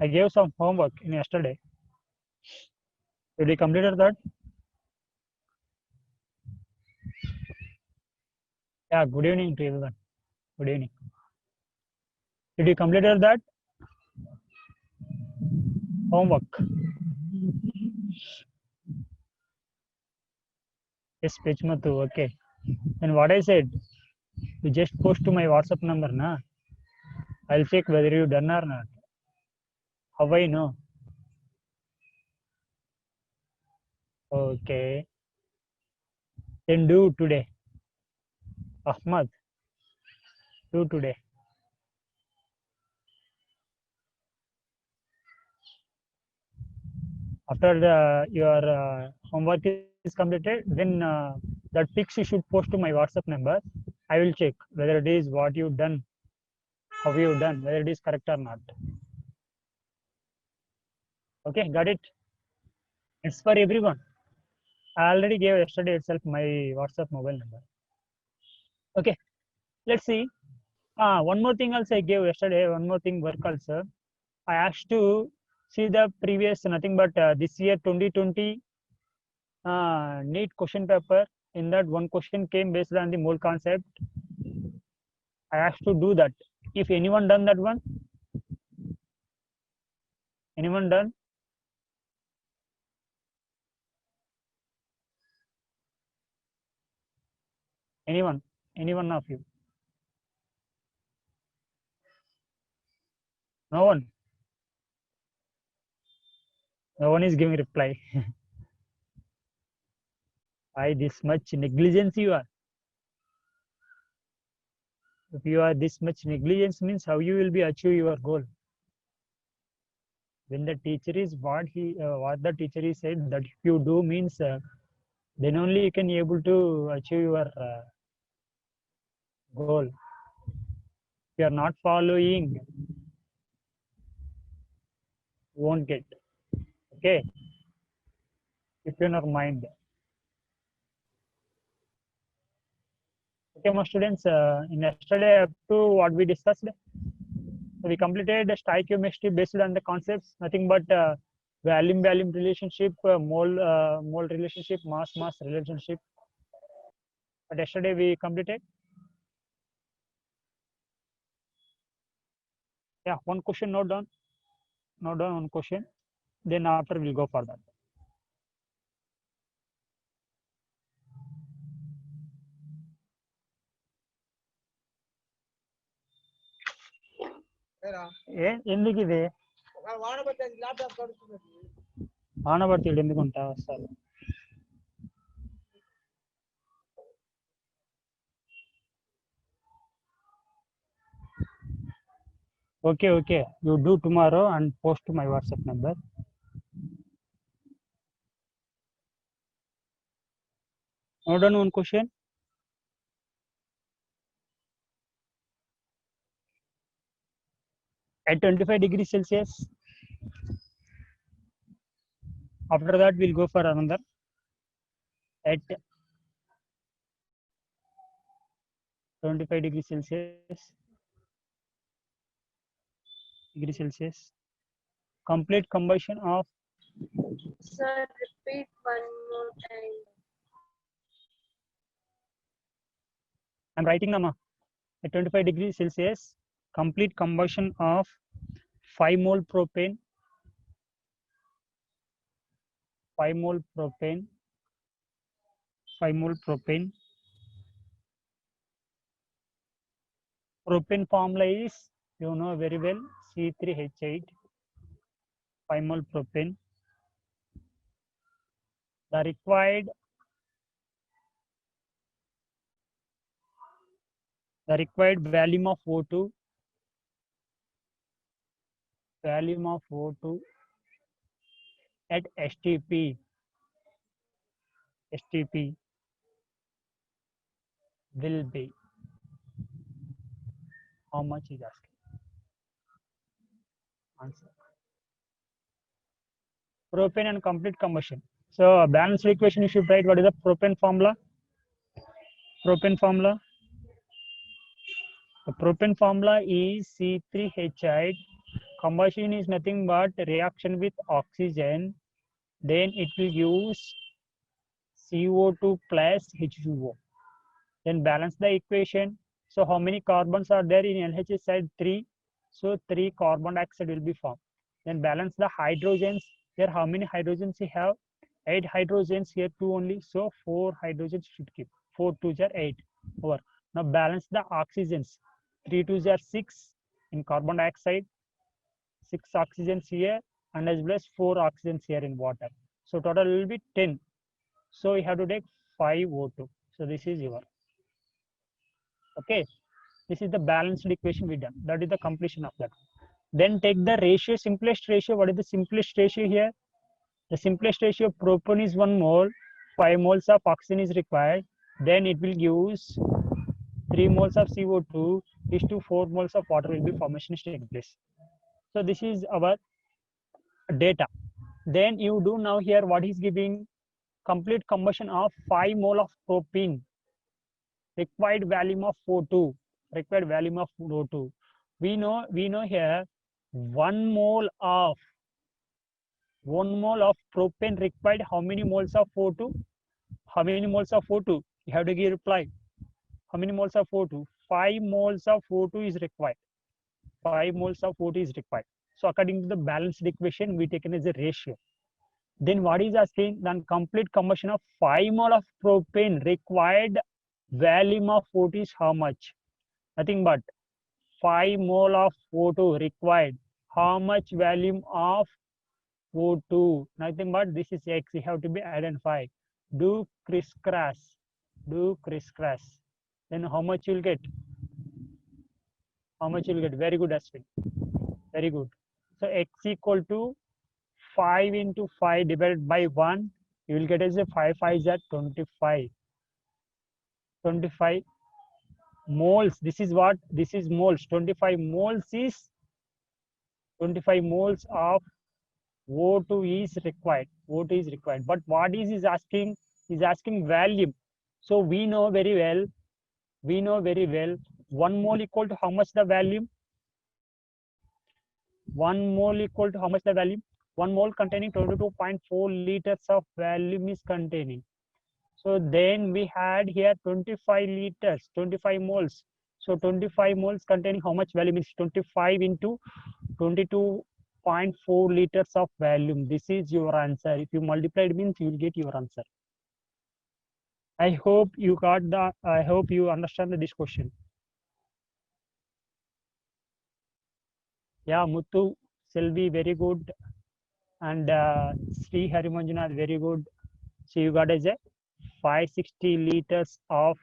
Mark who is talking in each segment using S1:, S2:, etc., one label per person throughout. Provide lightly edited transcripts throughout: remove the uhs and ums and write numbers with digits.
S1: I gave some homework in yesterday. Did you complete that? Yeah, good evening to everyone. Good evening. Did you complete that? Homework. Yes, Pechmatu. Okay. And what I said, you just post to my WhatsApp number, na? I'll check whether you done or not. How I know? Okay. Then do today. Ahmad, do today. After your homework is completed, then that pics you should post to my WhatsApp number. I will check whether it is what you done, how you done, whether it is correct or not. Okay, got it? It's for everyone. I already gave yesterday itself my WhatsApp mobile number. Okay, let's see. One more thing also I gave yesterday, one more thing work also. I asked to see the previous nothing but this year 2020 NEET question paper. In that one question came based on the mole concept. I asked to do that. If anyone done that one? Anyone done? Anyone? Anyone of you? No one? No one is giving reply. Why this much negligence you are? If you are this much negligence means how you will be achieve your goal? When the teacher is what the teacher is said that if you do means then only you can able to achieve your goal. If you are not following, won't get. Okay. If you not mind. Okay, my students. In yesterday up to what we discussed, we completed stoichiometry based on the concepts. Nothing but volume relationship, mole relationship, mass relationship. But yesterday we completed. Yeah, one question note down. Note down one question. Then after we'll go for that. ఎందుకు ఇది ఆనబడుతుంది ఎందుకుంటా వస్తారు okay you do tomorrow and post to my WhatsApp number. Note down one question. At 25 degrees Celsius. After that, we'll go for another. At 25 degrees Celsius. Complete combustion of.
S2: Sir, repeat one more time.
S1: I'm writing Nama. At 25 degrees Celsius, complete combustion of 5 mole propane. 5 mole propane. 5 mole propane. Propane formula is, you know very well, C3H8. 5 mole propane. The required volume of O2. Volume of O2 at STP will be how much is asking? Answer. Propane and complete combustion. So balanced equation you should write. What is the propane formula? Propane formula. The propane formula is C3H8 Combustion is nothing but reaction with oxygen. Then it will use CO2 plus H2O. Then balance the equation. So how many carbons are there in LHS side? 3. So 3 carbon dioxide will be formed. Then balance the hydrogens. Here how many hydrogens you have? 8 hydrogens, here 2 only. So 4 hydrogens should keep. 4 2s are 8. Over. Now balance the oxygens. 3 2s are 6 in carbon dioxide. 6 oxygens here and as well as 4 oxygens here in water. So total will be 10. So you have to take 5 O2. So this is your. Okay. This is the balanced equation we done. That is the completion of that. Then take the ratio, simplest ratio. What is the simplest ratio here? The simplest ratio of propane is 1 mole. 5 moles of oxygen is required. Then it will use 3 moles of CO2 is to 4 moles of water will be formation is taking place. So this is our data. Then you do now here what is giving complete combustion of 5 mole of propane. Required volume of O2. Required volume of O2. We know here 1 mole of propane required how many moles of O2? How many moles of O2? You have to give reply. How many moles of O2? 5 moles of O2 is required. 5 moles of O2 is required. So according to the balanced equation, we taken as a ratio. Then what is asking? Then complete combustion of 5 mole of propane required volume of O2 is how much? Nothing but 5 mole of O2 required. How much volume of O2? Nothing but this is X. You have to be identified. Do crisscross. Do crisscross. Then how much you'll get? How much you'll get? Very good, Ashwin. Very good. So X equal to 5 into 5 divided by 1. You will get as a 5 5 is at 25. 25 moles. This is what? This is moles. 25 moles is 25 moles of O2 is required. O2 is required. But what is asking? Is asking volume. So we know very well. 1 mole equal to how much the volume? 1 mole equal to how much the volume? 1 mole containing 22.4 liters of volume is containing. So then we had here 25 liters, 25 moles. So 25 moles containing how much volume is 25 into 22.4 liters of volume. This is your answer. If you multiply it means you will get your answer. I hope you got the, I hope you understand this question. Yeah, Muthu, Selvi, very good. And Sri Harimanjunath, very good. So you got as a 560 liters of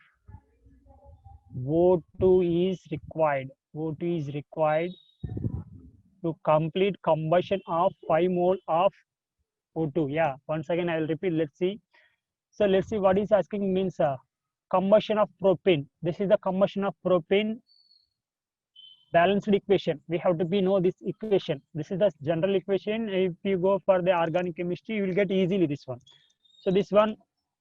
S1: O2 is required. O2 is required to complete combustion of 5 mole of O2. Yeah, once again I will repeat. Let's see. So let's see what is asking means combustion of propane. This is the combustion of propane balanced equation. We have to know this equation. This is the general equation. If you go for the organic chemistry, you will get easily this one. So this one,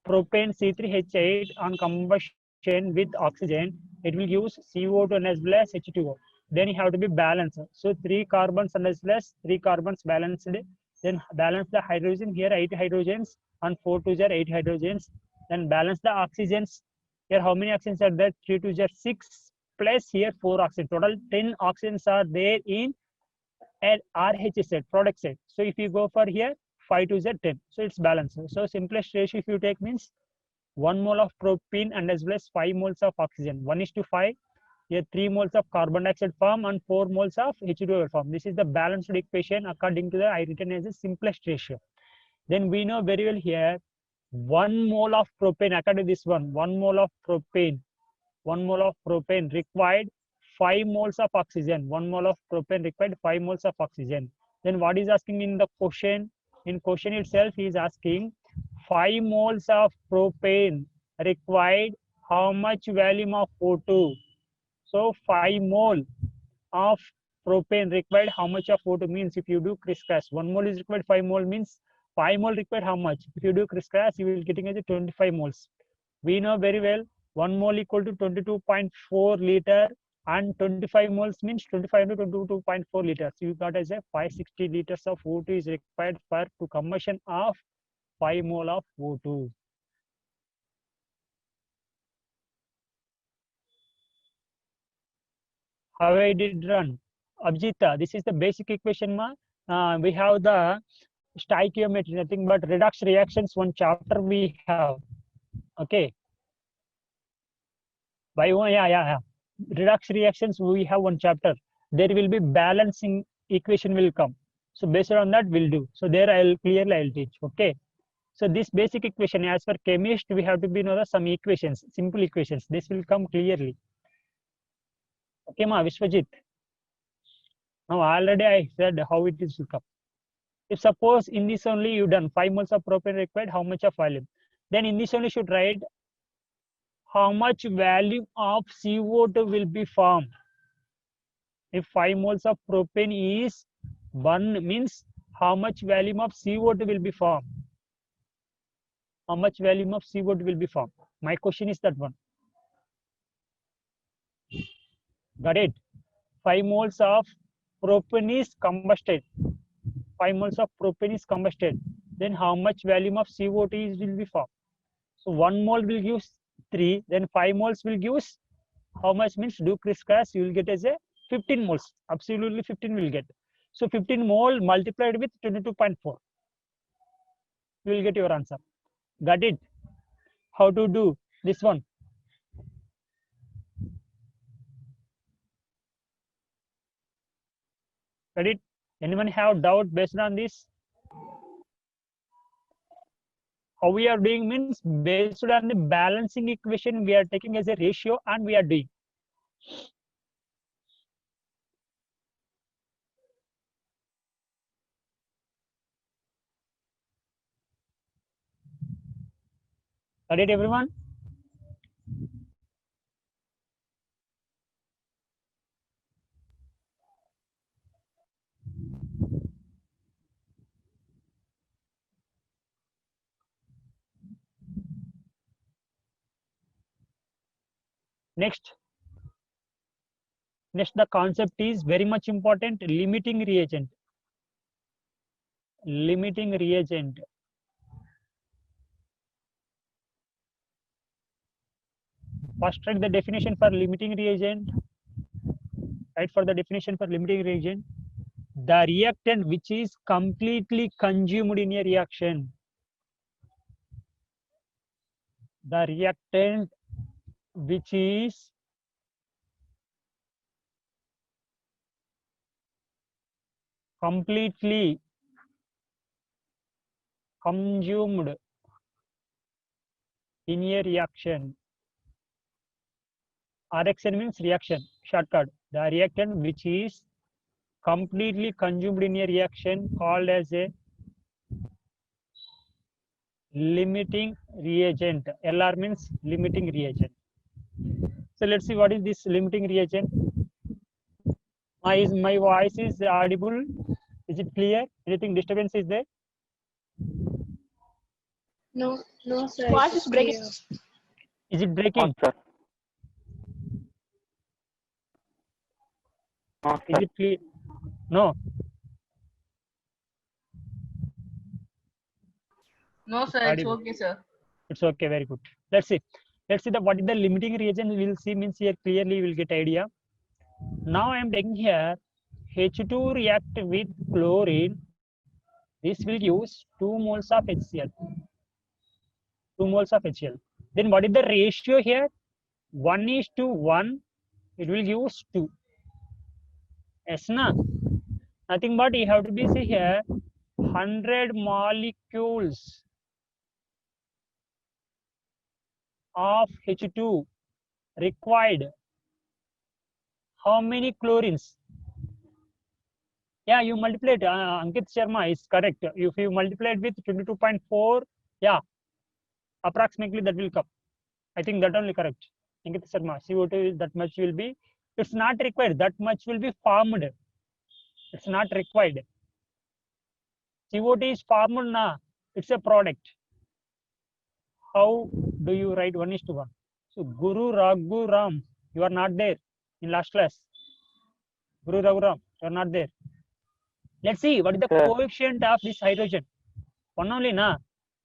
S1: propane C3H8 on combustion with oxygen, it will use CO2 and as well as H2O. Then you have to be balanced. So 3 carbons and as well as 3 carbons balanced. Then balance the hydrogen here 8 hydrogens and 4 2s are 8 hydrogens. Then balance the oxygens. Here how many oxygens are there? 3 2s are 6 plus here 4 oxygen. Total 10 oxygens are there in RH set, product set. So if you go for here 5 2s are 10. So it's balanced. So simplest ratio if you take means 1 mole of propane and as well as 5 moles of oxygen. 1:5. Here 3 moles of carbon dioxide form and 4 moles of H2O form. This is the balanced equation according to the I written as the simplest ratio. Then we know very well here 1 mole of propane, according to this one, 1 mole of propane, 1 mole of propane required 5 moles of oxygen. 1 mole of propane required 5 moles of oxygen. Then what is asking in the question? In question itself, he is asking 5 moles of propane required how much volume of O2? So 5 mole of propane required how much of O2 means if you do crisscross. 1 mole is required, 5 mole means 5 mole required how much? If you do crisscross, you will getting as a 25 moles. We know very well 1 mole equal to 22.4 liter and 25 moles means 25 to 22.4 liters. You got as a 560 liters of O2 is required for to combustion of 5 mole of O2. How I did run? Abhijita, this is the basic equation. We have the stoichiometry, nothing but redox reactions. One chapter we have. Okay. By one, yeah. Redox reactions, we have one chapter. There will be balancing equation will come. So based on that, we'll do. So there I'll teach. Okay. So this basic equation, as for chemist, we have to be know some equations, simple equations. This will come clearly. Okay, ma Vishwajit. Now already I said how it is will come. If suppose in this only you done 5 moles of propane required, how much of volume? Then in this only should write how much volume of CO2 will be formed. If 5 moles of propane is 1 means how much volume of CO2 will be formed? How much volume of CO2 will be formed? My question is that one. Got it? 5 moles of propane is combusted. 5 moles of propane is combusted. Then how much volume of CO2 will be formed? So 1 mole will give 3. Then 5 moles will give how much means do crisscross, you will get as a 15 moles. Absolutely 15 will get. So 15 mole multiplied with 22.4. You will get your answer. Got it? How to do this one? Got it? Anyone have doubt based on this? How we are doing means based on the balancing equation we are taking as a ratio and we are doing. Got it, everyone? Next, the concept is very much important, limiting reagent. Limiting reagent. First, write the definition for limiting reagent. Right, for the definition for limiting reagent, the reactant which is completely consumed in a reaction. The reactant which is completely consumed in a reaction. RXN means reaction, shortcut. The reactant which is completely consumed in a reaction called as a limiting reagent. LR means limiting reagent. So let's see what is this limiting reagent. My voice is audible? Is it clear? Anything disturbance is there?
S2: No, sir.
S3: Voice is breaking.
S1: Is it breaking?
S4: No, sir. No,
S1: Is
S4: sir.
S1: it clear? No.
S3: No, sir. It's
S1: Audible.
S3: okay, sir.
S1: It's okay. Very good. Let's see. Let's see what is the limiting reagent. We'll see means here clearly we'll get idea. Now I am taking here H2 react with chlorine. This will use 2 moles of HCl. 2 moles of HCl. Then what is the ratio here? 1:1. It will give 2. Yes, na? Nothing but you have to be see here 100 molecules of H2 required. How many chlorines? Yeah, you multiply it. Ankit Sharma is correct. If you multiply it with 22.4, yeah, approximately that will come. I think that only correct. Ankit Sharma, CO2 that much will be. It's not required. That much will be formed. It's not required. CO2 is formed na. It's a product. How do you write 1:1? So Guru Raghu Ram, you are not there. in last class? Guru Raghuram, you're not there. Let's see what is the
S3: Sir.
S1: coefficient of this hydrogen. One only, na?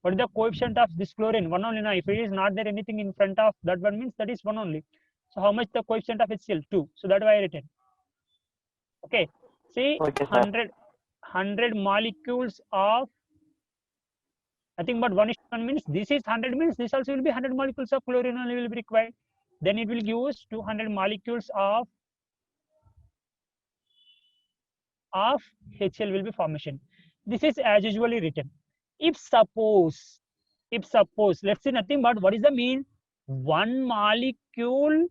S1: What is the coefficient of this chlorine? One only, na? If it is not there anything in front of that one means that is one only. So how much the coefficient of HCl? 2. So that why I written. Okay. See,
S3: Okay, sir.
S1: 100 molecules of nothing but 1:1 means this is 100 means this also will be 100 molecules of chlorine only will be required. Then it will give us 200 molecules of HCl will be formation. This is as usually written. If suppose, let's say nothing but what is the mean? One molecule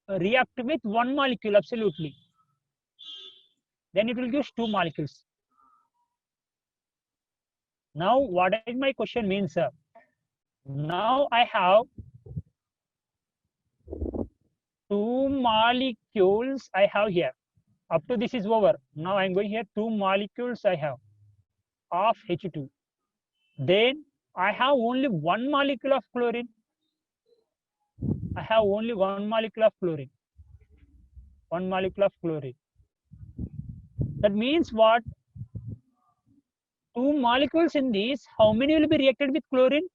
S1: react with one molecule, absolutely. Then it will give 2 molecules. Now, what is my question means, sir? Now I have 2 molecules I have here. Up to this is over. Now I'm going here 2 molecules I have of H2. Then I have only 1 molecule of chlorine. I have only 1 molecule of chlorine. 1 molecule of chlorine. That means what? 2 molecules in this, how many will be reacted with chlorine?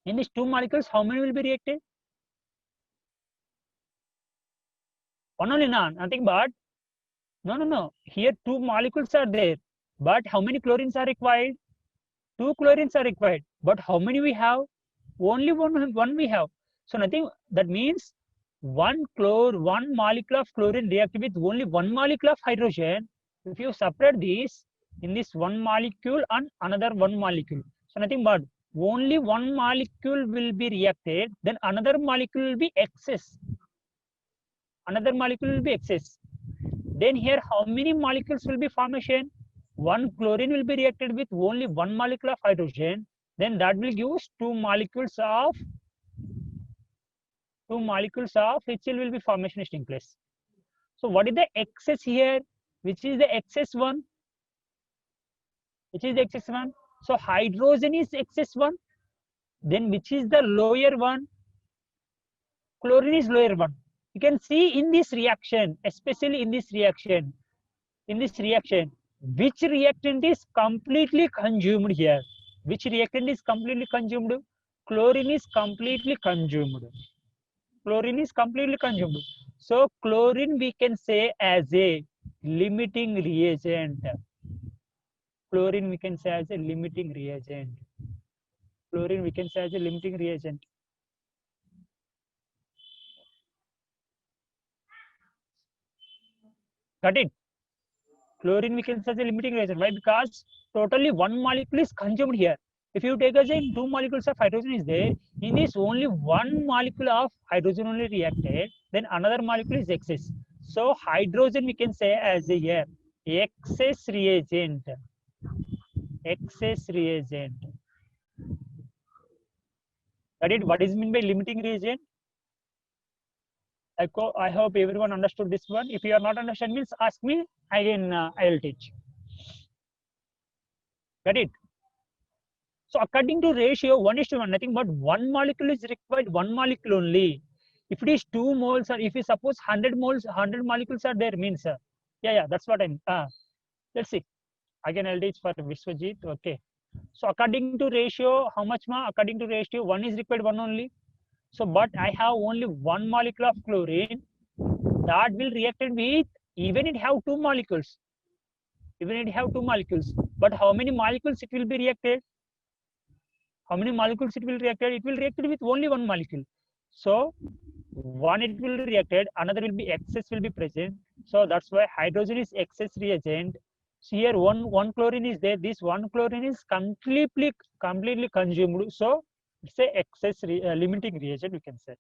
S1: In these 2 molecules, how many will be reacted? One only, nothing but. No. Here 2 molecules are there. But how many chlorines are required? 2 chlorines are required. But how many we have? Only one we have. So nothing, that means one molecule of chlorine react with only 1 molecule of hydrogen. If you separate this in this 1 molecule and another 1 molecule. So nothing but only 1 molecule will be reacted, then another molecule will be excess. Another molecule will be excess. Then here how many molecules will be formation? 1 chlorine will be reacted with only 1 molecule of hydrogen. Then that will give us 2 molecules of HCl will be formation is taking place. So what is the excess here? Which is the excess one? Which is the excess one? So hydrogen is excess one. Then which is the lower one? Chlorine is lower one. You can see in this reaction, especially in this reaction, which reactant is completely consumed here? Which reactant is completely consumed? Chlorine is completely consumed. Chlorine is completely consumed. So chlorine we can say as a limiting reagent. Chlorine we can say as a limiting reagent. Chlorine we can say as a limiting reagent. Got it? Chlorine we can say as a limiting reagent. Why? Because totally 1 molecule is consumed here. If you take as in 2 molecules of hydrogen is there, in this only 1 molecule of hydrogen only reacted, then another molecule is excess. So hydrogen we can say as a here excess reagent. Excess reagent. Got it? What is meant by limiting reagent? I hope everyone understood this one. If you are not understand means ask me again. I will teach. Got it? So according to ratio 1:1, nothing but 1 molecule is required, 1 molecule only. If it is 2 moles or if you suppose 100 moles, 100 molecules are there means, yeah, that's what I'm. Let's see. Again, I'll teach for Vishwajit. Okay. So according to ratio, how much ma? According to ratio, 1 is required, 1 only. So, but I have only 1 molecule of chlorine that will reacted with, even it have 2 molecules. Even it have 2 molecules. But how many molecules it will be reacted? How many molecules it will reacted? It will reacted with only 1 molecule. So, one it will reacted, another will be excess will be present. So that's why hydrogen is excess reagent. So here one chlorine is there. This 1 chlorine is completely consumed. So it's a excess limiting reagent, we can say.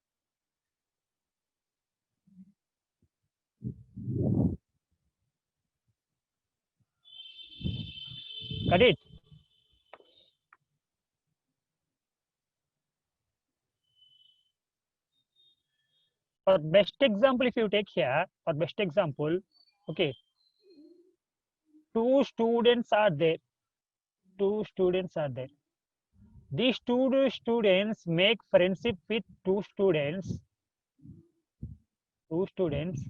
S1: Got it? For best example, if you take here, for best example, okay, 2 students are there. 2 students are there. These 2 students make friendship with 2 students. 2 students.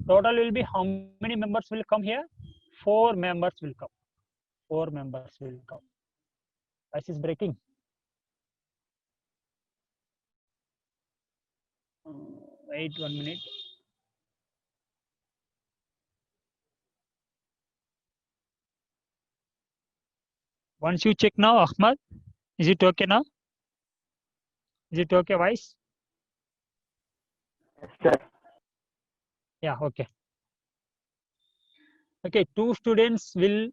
S1: Total will be how many members will come here? 4 members will come. 4 members will come. Voice is breaking. Wait 1 minute. Once you check now, Ahmad, is it okay now? Is it okay, voice? Yeah, okay. Okay, 2 students will.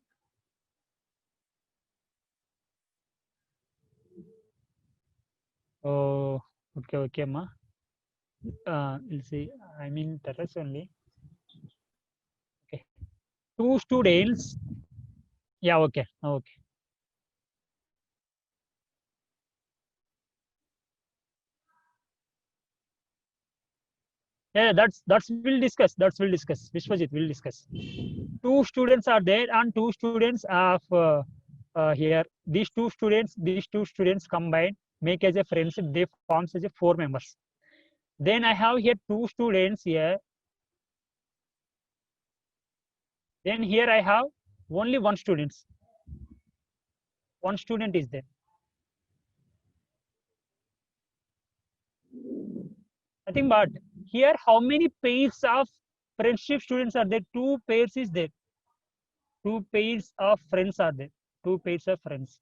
S1: Oh, okay, ma. We'll see. I mean, terrace only. Okay, 2 students. Yeah, okay. Yeah, that's we'll discuss. Vishwajit will discuss. 2 students are there, and 2 students of here. These two students combined make as a friendship. They forms as a 4 members. Then I have here 2 students here. Then here I have only 1 student. 1 student is there. Nothing but here how many pairs of friendship students are there? 2 pairs is there. 2 pairs of friends are there. 2 pairs of friends.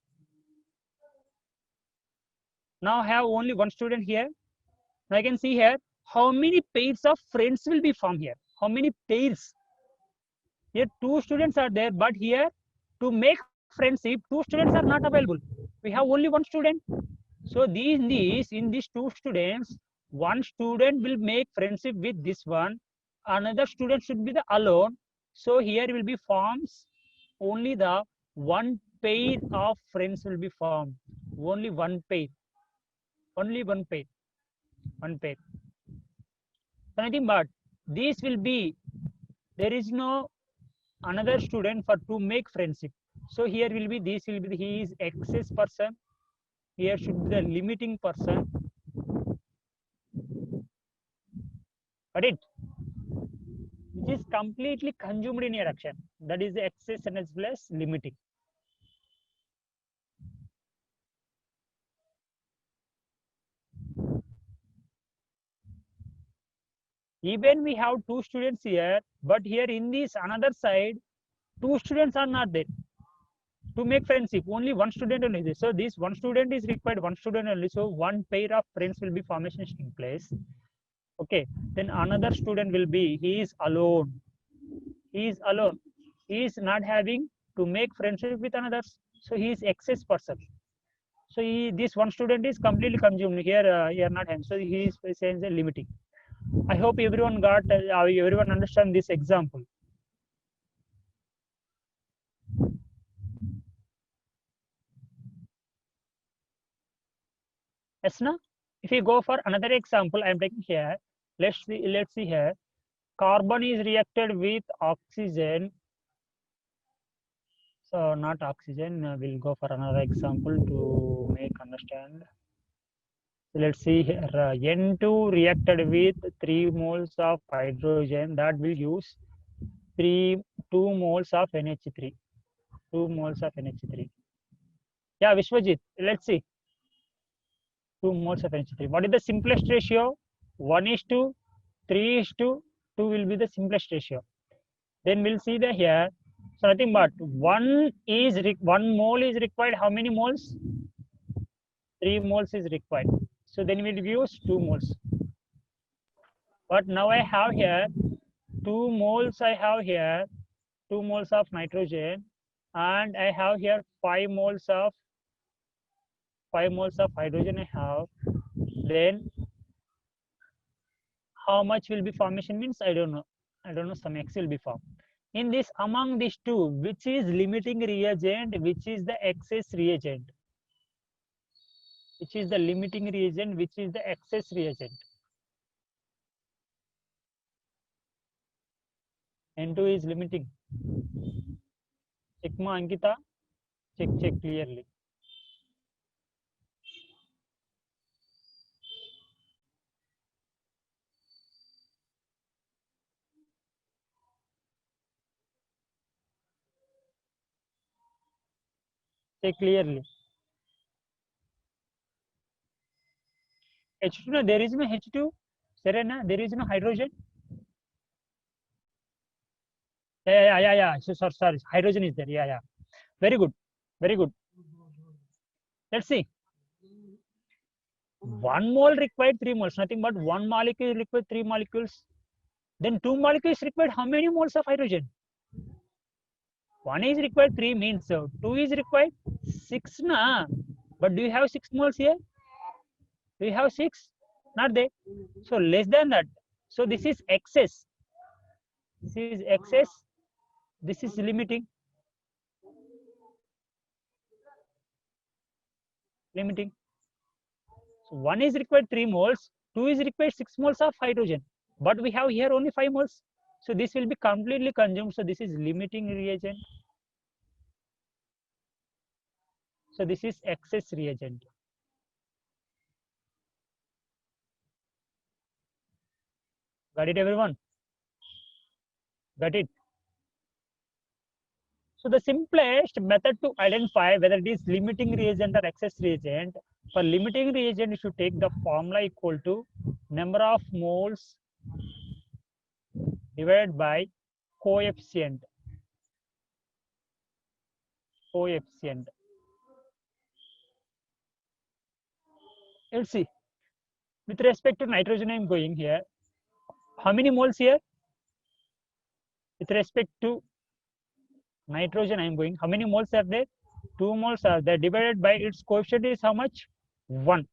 S1: Now I have only 1 student here. Now I can see here how many pairs of friends will be formed here. How many pairs? Here 2 students are there, but here to make friendship, 2 students are not available. We have only 1 student. So in these 2 students, 1 student will make friendship with this one. Another student should be the alone. So here will be forms only the 1 pair of friends will be formed. Only 1 pair. Only 1 pair. 1 pair. So nothing but this will be, there is no another student for to make friendship. So here will be, this will be, he is excess person. Here should be the limiting person. Got it? Which is completely consumed in your action. That is the excess and as well as limiting. Even we have 2 students here, but here in this another side, 2 students are not there. To make friendship, only 1 student only is. So this 1 student is required, 1 student only. So 1 pair of friends will be formation in place. Okay, then another student will be, he is alone. He is alone. He is not having to make friendship with another. So he is excess person. So this 1 student is completely consumed here. Here not having. So he is saying the limiting. I hope everyone got, everyone understand this example. Yes, no? If you go for another example, I am taking here. Let's see here. Carbon is reacted with oxygen. So not oxygen. We'll go for another example to make understand. So let's see here. N2 reacted with 3 moles of hydrogen. That will use 2 moles of NH3. 2 moles of NH3. Yeah, Vishwajit. Let's see. 2 moles of NH3. What is the simplest ratio? 1:3:2 will be the simplest ratio. Then we'll see the here. So nothing but 1 mole is required. How many moles? 3 moles is required. So then we'll use 2 moles. But now I have here 2 moles. I have here 2 moles of nitrogen, and I have here 5 moles of hydrogen. I have. Then how much will be formation means I don't know. Some X will be formed. In this, among these two, which is limiting reagent, which is the excess reagent? Which is the limiting reagent, which is the excess reagent? N2 is limiting. Check ma Ankita. Check clearly. Say clearly. H2, no, there is no H2. Serena, there is no hydrogen. Yeah. So, sorry. Hydrogen is there. Yeah. Very good. Very good. Let's see. 1 mole required 3 moles. Nothing but 1 molecule required 3 molecules. Then 2 molecules required how many moles of hydrogen? 1 is required 3 means 2 is required 6 na. But do you have 6 moles here? Do you have 6? Not there. So less than that. So this is excess. This is excess. This is limiting. Limiting. So 1 is required 3 moles. 2 is required 6 moles of hydrogen. But we have here only 5 moles. So this will be completely consumed. So this is limiting reagent. So this is excess reagent. Got it, everyone? Got it? So the simplest method to identify whether it is limiting reagent or excess reagent, for limiting reagent, you should take the formula equal to number of moles divided by coefficient. Coefficient. Let's see. With respect to nitrogen, I am going here. How many moles here? With respect to nitrogen, I am going. How many moles are there? 2 moles are there. Divided by its coefficient is how much? 1.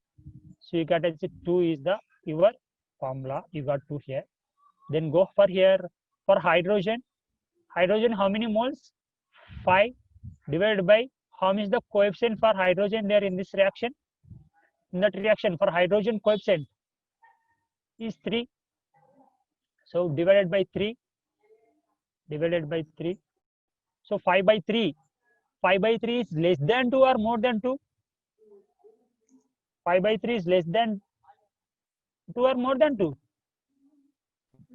S1: So you got as 2 is the your formula. You got 2 here. Then go for here for hydrogen. Hydrogen, how many moles? 5 divided by how much the coefficient for hydrogen there in this reaction? In that reaction for hydrogen coefficient is 3. So divided by 3. Divided by 3. So 5 by 3. 5 by 3 is less than 2 or more than 2? 5 by 3 is less than 2 or more than 2?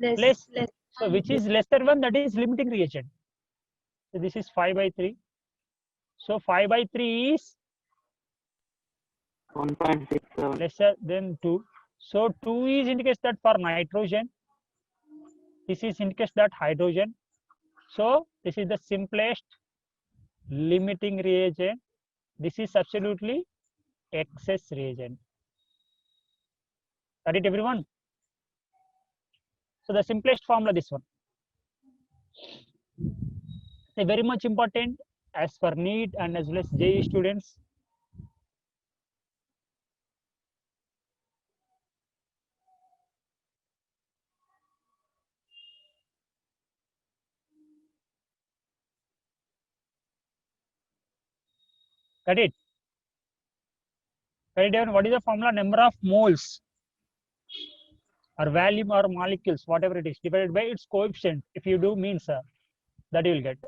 S1: Less. So which is lesser one, that is limiting reagent. So this is 5 by 3. So 5 by 3 is
S3: 1.67.
S1: lesser than 2. So 2 is indicates that for nitrogen. This is indicates that hydrogen. So this is the simplest limiting reagent. This is absolutely excess reagent. Got it, everyone? So the simplest formula, this one. It's very much important as for NEET and as well as JEE students. Got it? Got it, everyone? What is the formula? Number of moles or volume or molecules, whatever it is, divided by its coefficient. If you do means that you will get.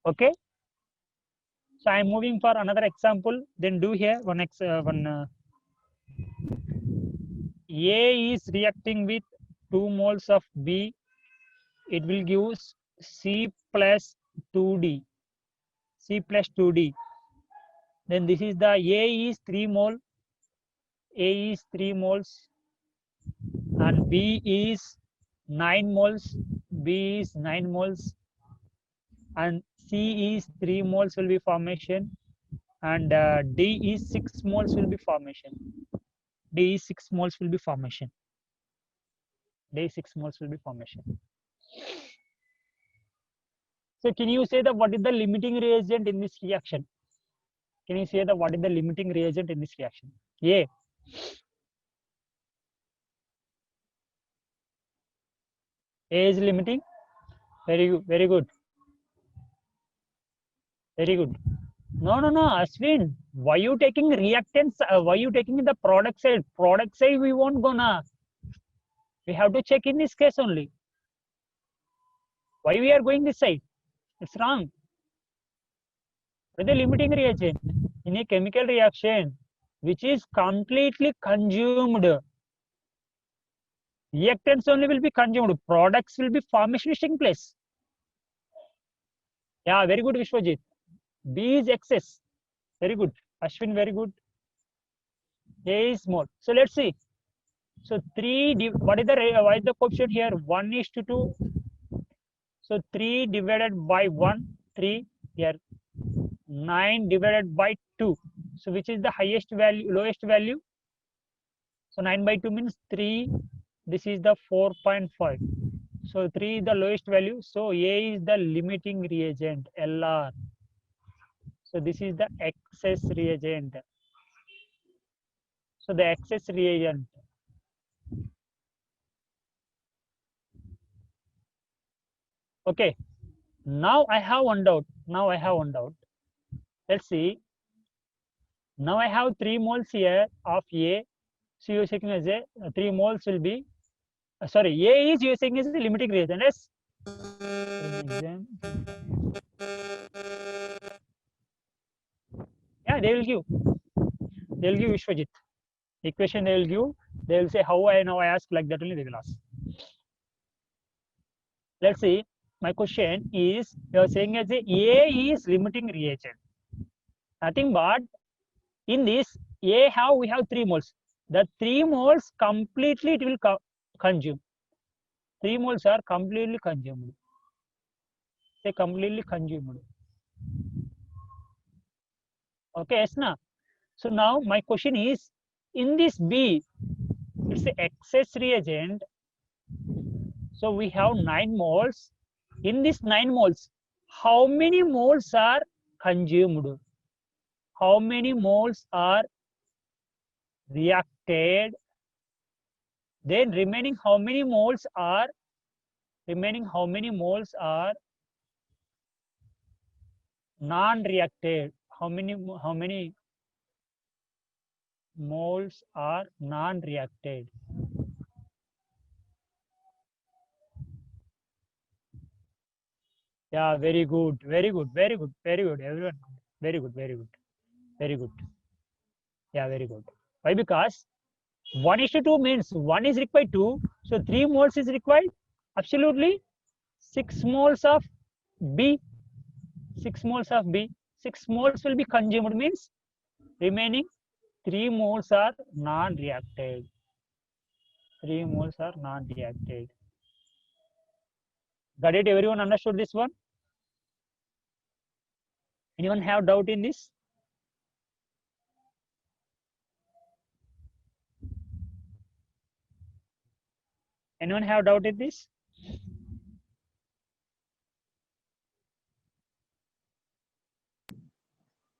S1: Okay. So I am moving for another example. Then do here one A is reacting with 2 moles of B. It will give C plus 2D. C plus 2D. Then this is the A is 3 mole. A is 3 moles. And B is 9 moles. B is 9 moles. And C is 3 moles will be formation. And D is 6 moles will be formation. D is 6 moles will be formation. D 6 moles will be formation. So can you say that what is the limiting reagent in this reaction? Can you say that what is the limiting reagent in this reaction? A. A is limiting. Very good. Very good. Very good. No, Ashwin. Why you taking reactants? Why you taking the product side? Product side we won't go na. We have to check in this case only. Why we are going this side? It's wrong. With the limiting reagent in a chemical reaction which is completely consumed, reactants only will be consumed. Products will be formation taking place. Yeah, very good, Vishwajit. B is excess. Very good. Ashwin, very good. A is small. So let's see. So what is the coefficient here? 1:2. So 3 divided by 1, 3 here. 9 divided by 2. So which is the highest value, lowest value? So 9/2 means 3. This is the 4.5. So 3 is the lowest value. So A is the limiting reagent, LR. So this is the excess reagent. So the excess reagent. Okay. Now I have one doubt. Let's see. Now I have 3 moles here of A. So you're checking as a 3 moles will be, sorry, A is you're saying is the limiting reagent. Yes. Yeah, they will give. They will give Vishwajit. Equation they will give. They will say how I know I ask, like that only they will ask. Let's see. My question is, you are saying as a is limiting reagent. Nothing but in this A we have 3 moles. The 3 moles completely it will consume. 3 moles are completely consumed. They completely consumed. Okay, yes, na? So now my question is, in this B, it's the excess reagent. So we have 9 moles. In this 9 moles, how many moles are consumed? How many moles are reacted? Then remaining how many moles are non-reacted? How many moles are non-reacted? Yeah, very good, everyone. Very good. Yeah, very good. Why? Because 1:2 means 1 is required 2, so 3 moles is required. Absolutely, 6 moles of B. 6 moles of B. 6 moles will be consumed, means remaining 3 moles are non-reacted. 3 moles are non-reacted. Got it? Everyone understood this one? Anyone have doubt in this? Anyone have doubt in this?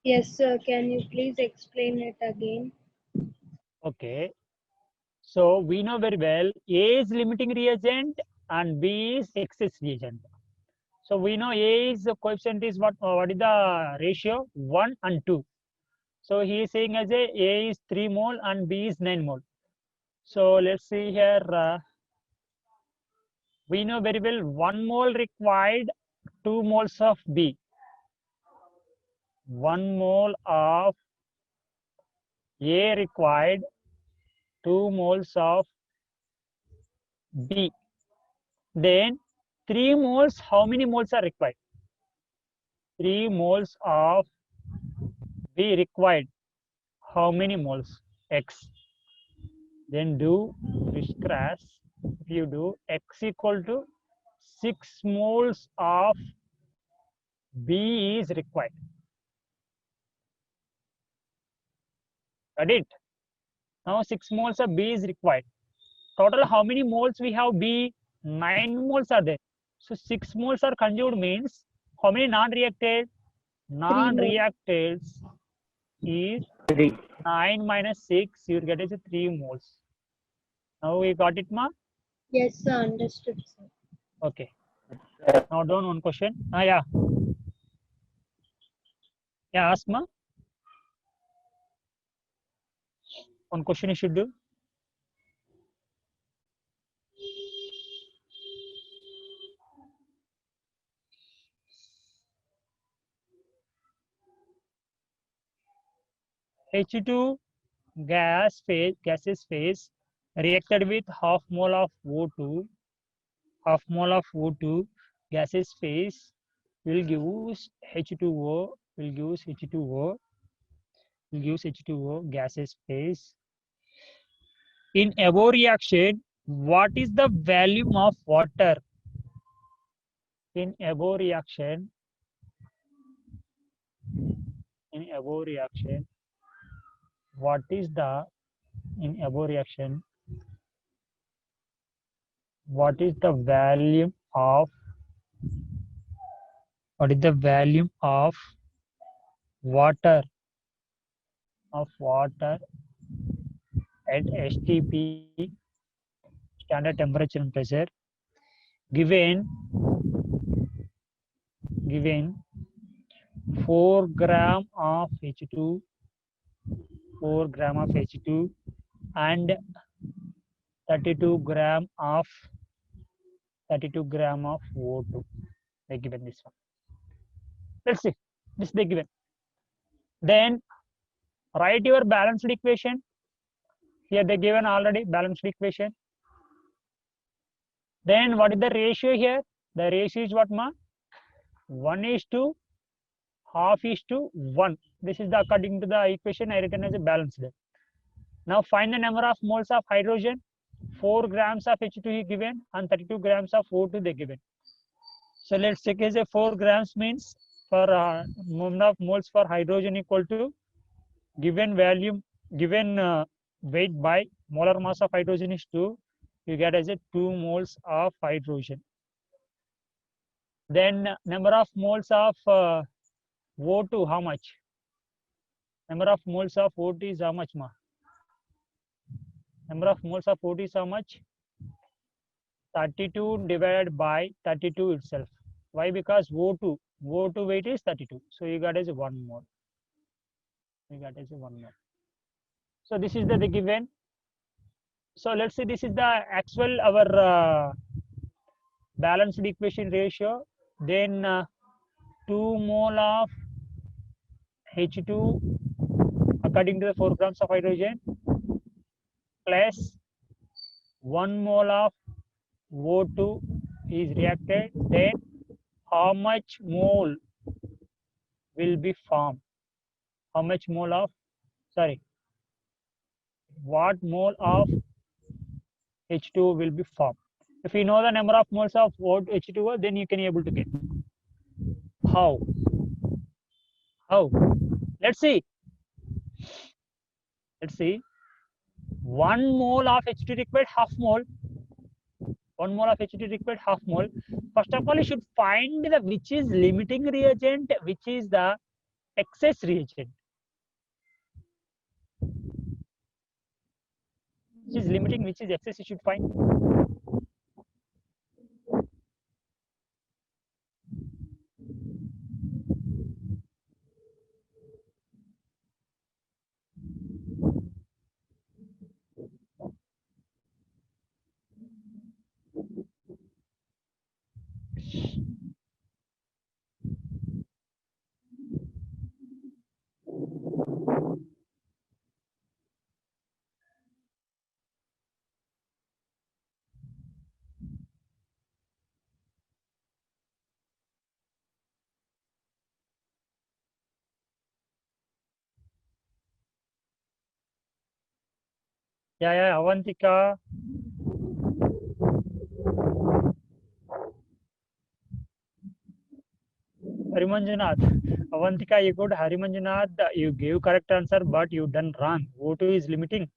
S2: Yes, sir. Can you please explain it again?
S1: Okay. So we know very well A is limiting reagent and B is excess reagent. So we know A is the coefficient is what is the ratio? 1 and 2. So he is saying as A is 3 mole and B is 9 mole. So let's see here. We know very well 1 mole required 2 moles of B. 1 mole of A required 2 moles of B. Then 3 moles, how many moles are required? 3 moles of B required. How many moles? X. Then do fish crash. If you do X equal to 6 moles of B is required. Got it? Now 6 moles of B is required. Total how many moles we have B? 9 moles are there. So 6 moles are conjugated means how many non-reacted? Non-reacted is 9 minus 6. You get is 3 moles. Now we got it, ma?
S2: Yes, sir. Understood, sir.
S1: Okay. Now down one question. Yeah. Yeah, ask, ma. One question you should do. H2 gases phase reacted with half mole of O2, gases phase will gives H2O, will gives H2O, will gives H2O gaseous phase. In above reaction, what is the volume of water? In above reaction, what is the what is the volume of water at STP, standard temperature and pressure, given 4 gram of H2, 4 gram of H2 and 32 gram of O2. They given this one. Let's see. This they given. Then write your balanced equation. Here they given already balanced equation. Then what is the ratio here? The ratio is what, ma? 1:2, 1/2. This is the according to the equation I written as a balanced. Now find the number of moles of hydrogen. 4 grams of H2 is given and 32 grams of O2 they given. So let's check as a 4 grams means for number of moles for hydrogen equal to given weight by molar mass of hydrogen is 2. You get as a 2 moles of hydrogen. Then number of moles of O2, how much? Number of moles of O2 is how much, ma? Number of moles of O2 is how much? 32 divided by 32 itself. Why? Because O2 weight is 32. So you got as 1 mole. So this is the given. So let's say this is the actual our balanced equation ratio. Then 2 mole of H2 according to the 4 grams of hydrogen plus 1 mole of O2 is reacted. Then how much mole will be formed? What mole of H2O will be formed? If you know the number of moles of H2O, then you can be able to get. How? Let's see. 1 mole of H2 required half mole. 1 mole of H2 required half mole. First of all, you should find which is limiting reagent, which is the excess reagent. Which is limiting, which is excess, you should find. Yeah, Avantika. Harimanjunath. Avantika, you could. Harimanjunath, you gave correct answer, but you done wrong. O2 is limiting.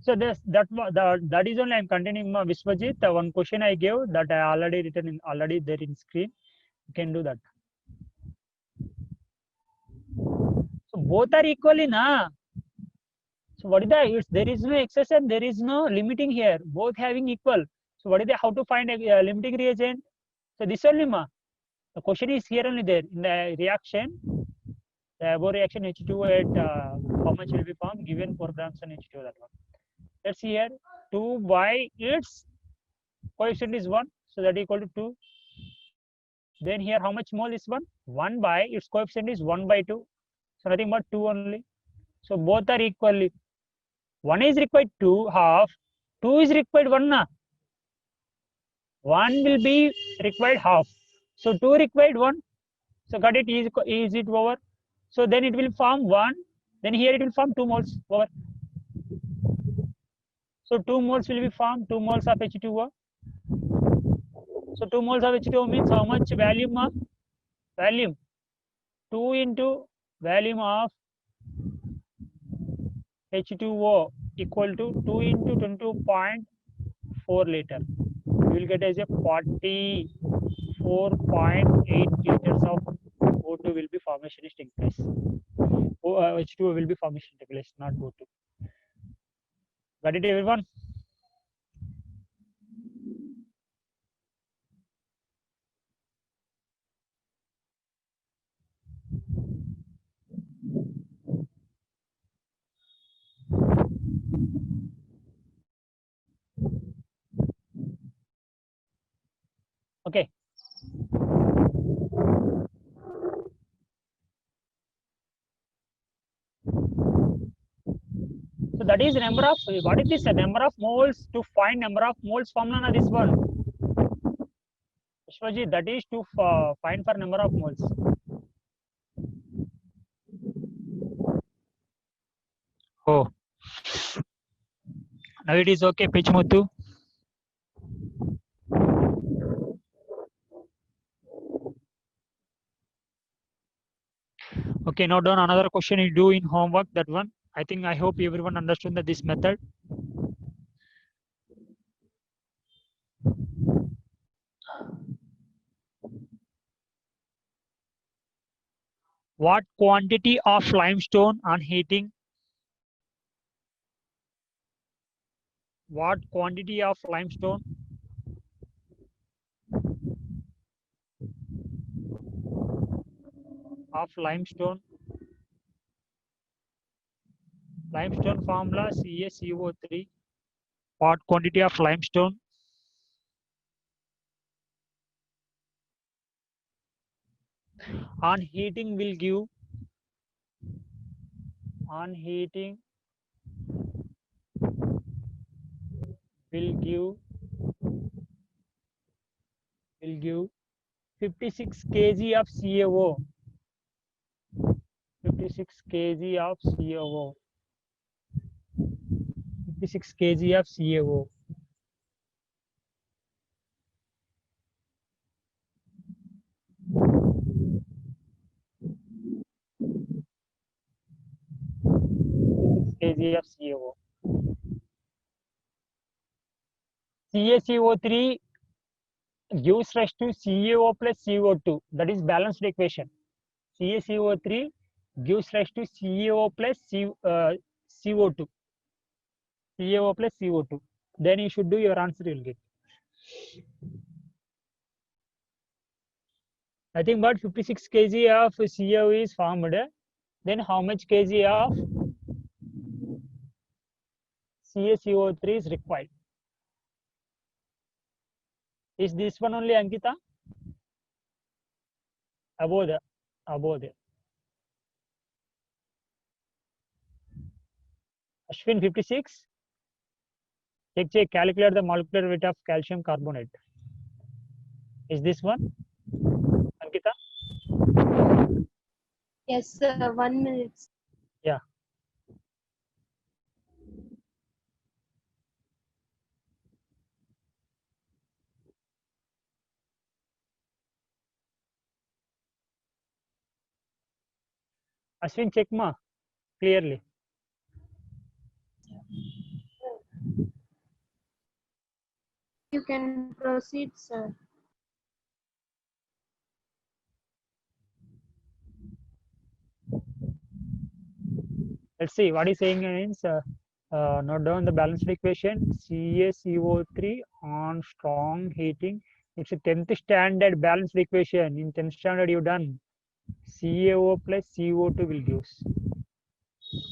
S1: So that is only I'm continuing Vishwajit. One question I gave that I already written already there in screen. You can do that. So both are equally na. So what is the? There is no excess and there is no limiting here. Both having equal. So what is the? How to find a limiting reagent? So this only ma. The question is here only there in the reaction. The above reaction H2 at how much will be formed given 4 grams on H2 that one. Let's see here 2 by its coefficient is 1, so that equal to 2. Then here how much mole is 1? 1 by its coefficient is 1/2, so nothing but 2 only. So both are equally 1 is required 2 half, 2 is required 1 na. 1 will be required half. So 2 required 1. So got it, is it over? So then it will form 1, then here it will form 2 moles over. So 2 moles will be formed, 2 moles of H2O. So 2 moles of H2O means how much volume of volume? 2 into volume of H2O equal to 2 into 22.4 liter. You will get as a 44.8 liters of O2 will be formation is taking place. H2O will be formation taking place, not O2. Got it, everyone? Okay. So that is number of, what is this number of moles? To find number of moles formula, this one. Vishwaji, that is to find for number of moles. Oh, now it is okay, Pichmuthu. Okay, now done. Another question you do in homework, that one. I hope everyone understood that this method. What quantity of limestone on heating? What quantity of limestone? Of limestone. Limestone formula CaCO3. What quantity of limestone? On heating will give. On heating will give 56 kg of CaO. 56 kg of CaO. 56 kg of CaO. kg of CaO. CaCO3 gives rise to CaO plus CO2. That is balanced equation. CaCO3 gives rise to CaO plus CO2. CaO plus CO2. Then you should do your answer, you will get. I think about 56 kg of CaO is formed. Then how much kg of CaCO3 is required? Is this one only, Ankita? Above there. Ashwin, 56. Check, calculate the molecular weight of calcium carbonate. Is this one, Ankita?
S2: Yes, sir. 1 minute.
S1: Yeah. Ashwin, check ma clearly.
S2: You can proceed, sir.
S1: Let's see what he's saying means. Note down the balanced equation. CaCO3 on strong heating. It's a 10th standard balanced equation. In 10th standard, you done. CaO plus CO2 will give.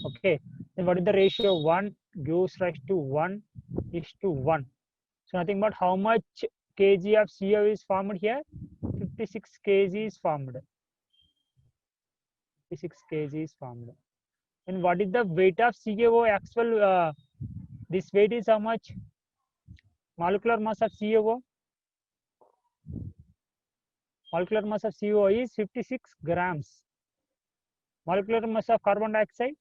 S1: Okay. Then what is the ratio? 1 gives rise to 1 is to 1. So nothing but how much kg of CaO is formed here? 56 kg is formed. 56 kg is formed. And what is the weight of CaO actual This weight is how much? Molecular mass of CaO. Molecular mass of CO is 56 grams. Molecular mass of carbon dioxide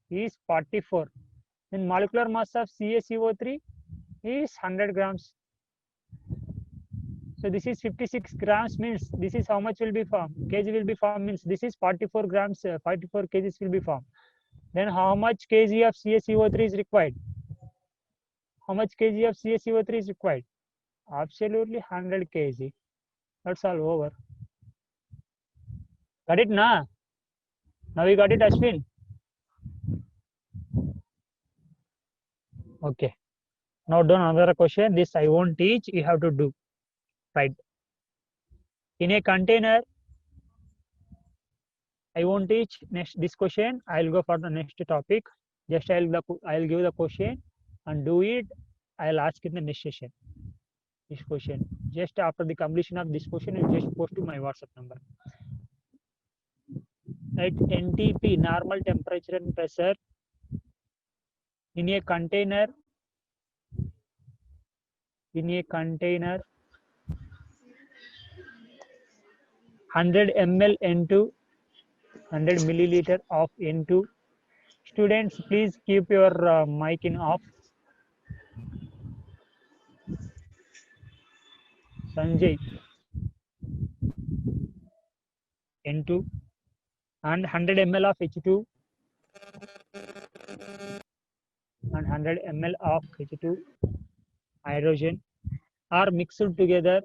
S1: is 44. Then molecular mass of CaCO3 is 100 grams. So this is 56 grams means this is how much will be formed. Kg will be formed means this is 44 grams, 44 kgs will be formed. Then how much kg of CaCO3 is required? How much kg of CaCO3 is required? Absolutely 100 kg. That's all over. Got it, na? Now we got it, Ashwin. Okay. Now done another question. This I won't teach. You have to do. Right. In a container, I won't teach next this question. I'll go for the next topic. Just I'll give the question and do it. I'll ask in the next session. This question. Just after the completion of this question, you just post to my WhatsApp number. At NTP, normal temperature and pressure, in a container 100 ml N2, 100 milliliter of N2. Students, please keep your mic in off. Sanjay, N2 and 100 ml of H2 and 100 ml of H2 hydrogen are mixed together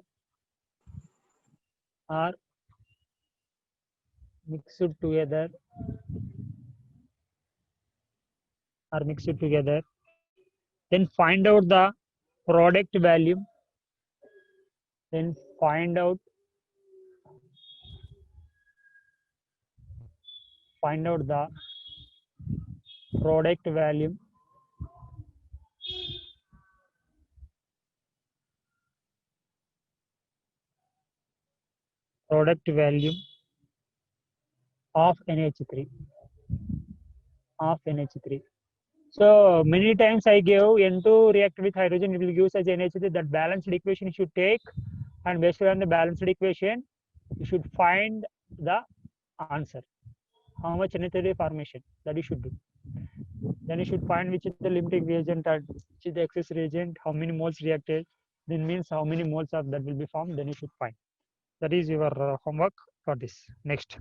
S1: then find out the product value, then find out the product value of NH3. So many times I gave N2 react with hydrogen, it will give as NH3. That balanced equation you should take, and based on the balanced equation, you should find the answer. How much NH3 formation that you should do. Then you should find which is the limiting reagent and which is the excess reagent, how many moles reacted, then means how many moles of that will be formed, then you should find. That is your homework for this. Next.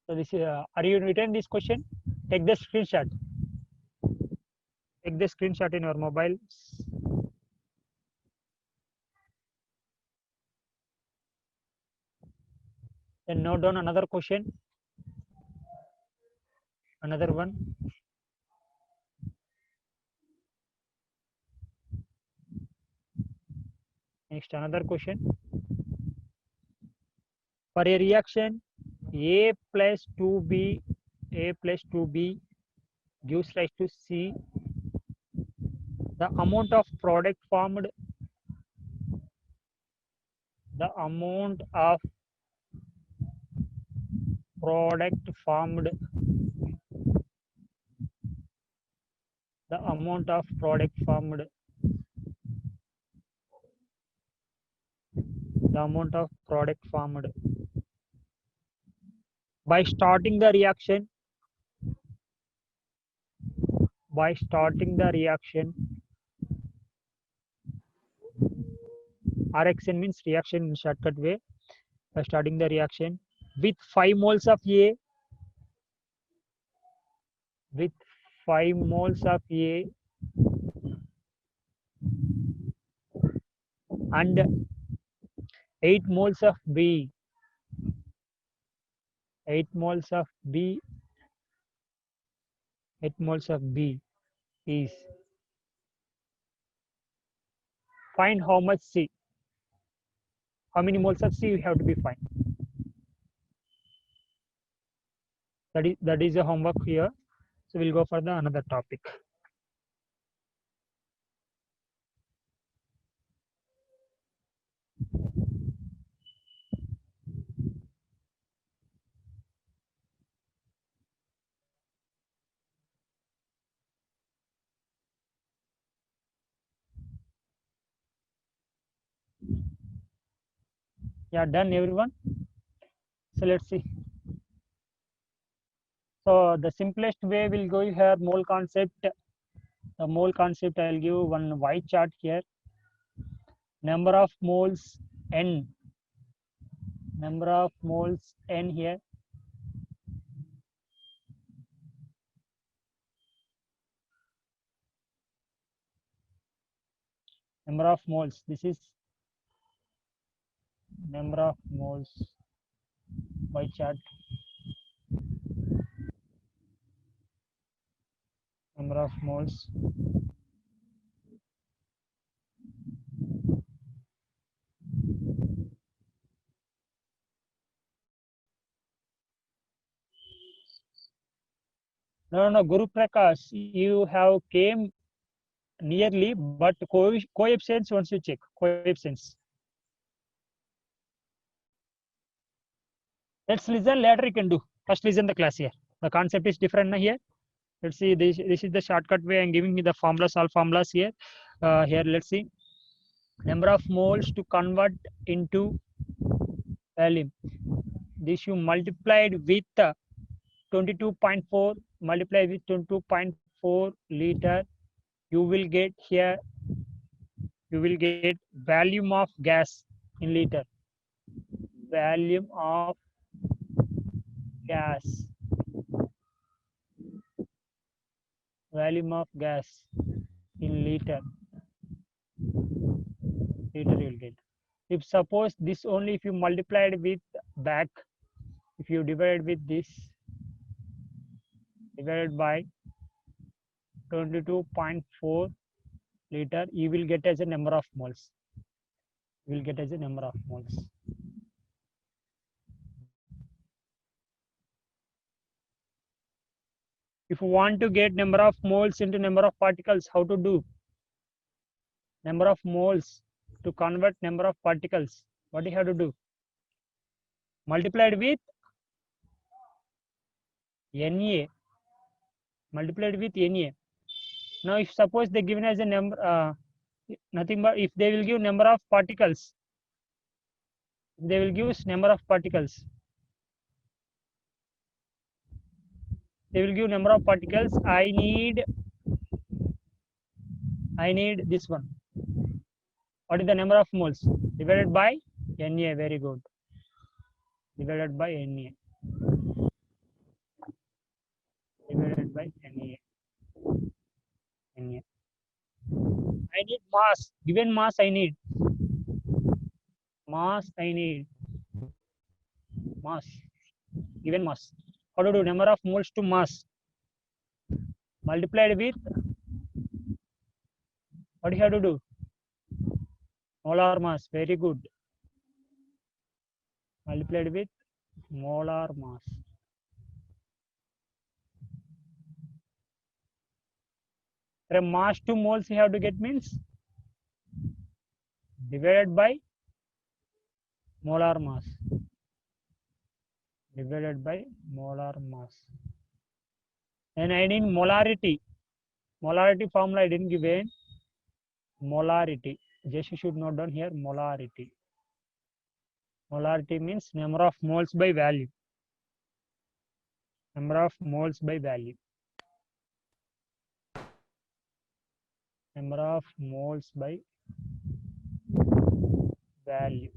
S1: So this are you written this question? Take the screenshot. Take the screenshot in your mobile. Then note down another question. Another one. Next, another question. For a reaction, A plus 2B gives rise to C. The amount of product formed, the amount of product formed by starting the reaction RXN means reaction in shortcut way. By starting the reaction with 5 moles of A and 8 moles of B. 8 moles of B is find how much C. How many moles of C you have to be find. That is a homework here. So we'll go for the another topic. Yeah, done everyone. So let's see. So the simplest way will go here mole concept. The mole concept I'll give one white chart here. Number of moles n. Number of moles n here. Number of moles. This is number of moles white chart. Number of moles. No, Guru Prakash, you have came nearly, but coefficients once you check coefficients. Let's listen later. You can do. First listen the class here. The concept is different here. Let's see. This is the shortcut way. I'm giving you the formulas, all formulas here. Here, let's see. Number of moles to convert into volume. This you multiplied with 22.4 multiplied with 22.4 liter. You will get here. You will get volume of gas in liter. Volume of gas. Volume of gas in liter. Liter you will get. If suppose this only if you multiplied with back, if you divide with this divided by 22.4 liter, you will get as a number of moles. You will get as a number of moles. If you want to get number of moles into number of particles, how to do? Number of moles to convert number of particles. What do you have to do? Multiplied with Na. Multiplied with Na. Now, if suppose they given as a number, nothing but if they will give number of particles, they will give number of particles. They will give number of particles. I need this one. What is the number of moles? Divided by Na. Very good. Divided by Na. Divided by Na. Na. I need mass. Given mass, I need. Mass, I need. Mass. Given mass. How to do? Number of moles to mass. Multiplied with. What do you have to do? Molar mass. Very good. Multiplied with molar mass. From mass to moles you have to get means divided by molar mass. Divided by molar mass. And I need molarity. Molarity formula I didn't give in. Molarity. Just you should note down here molarity. Molarity means number of moles by value. Number of moles by value. Number of moles by value.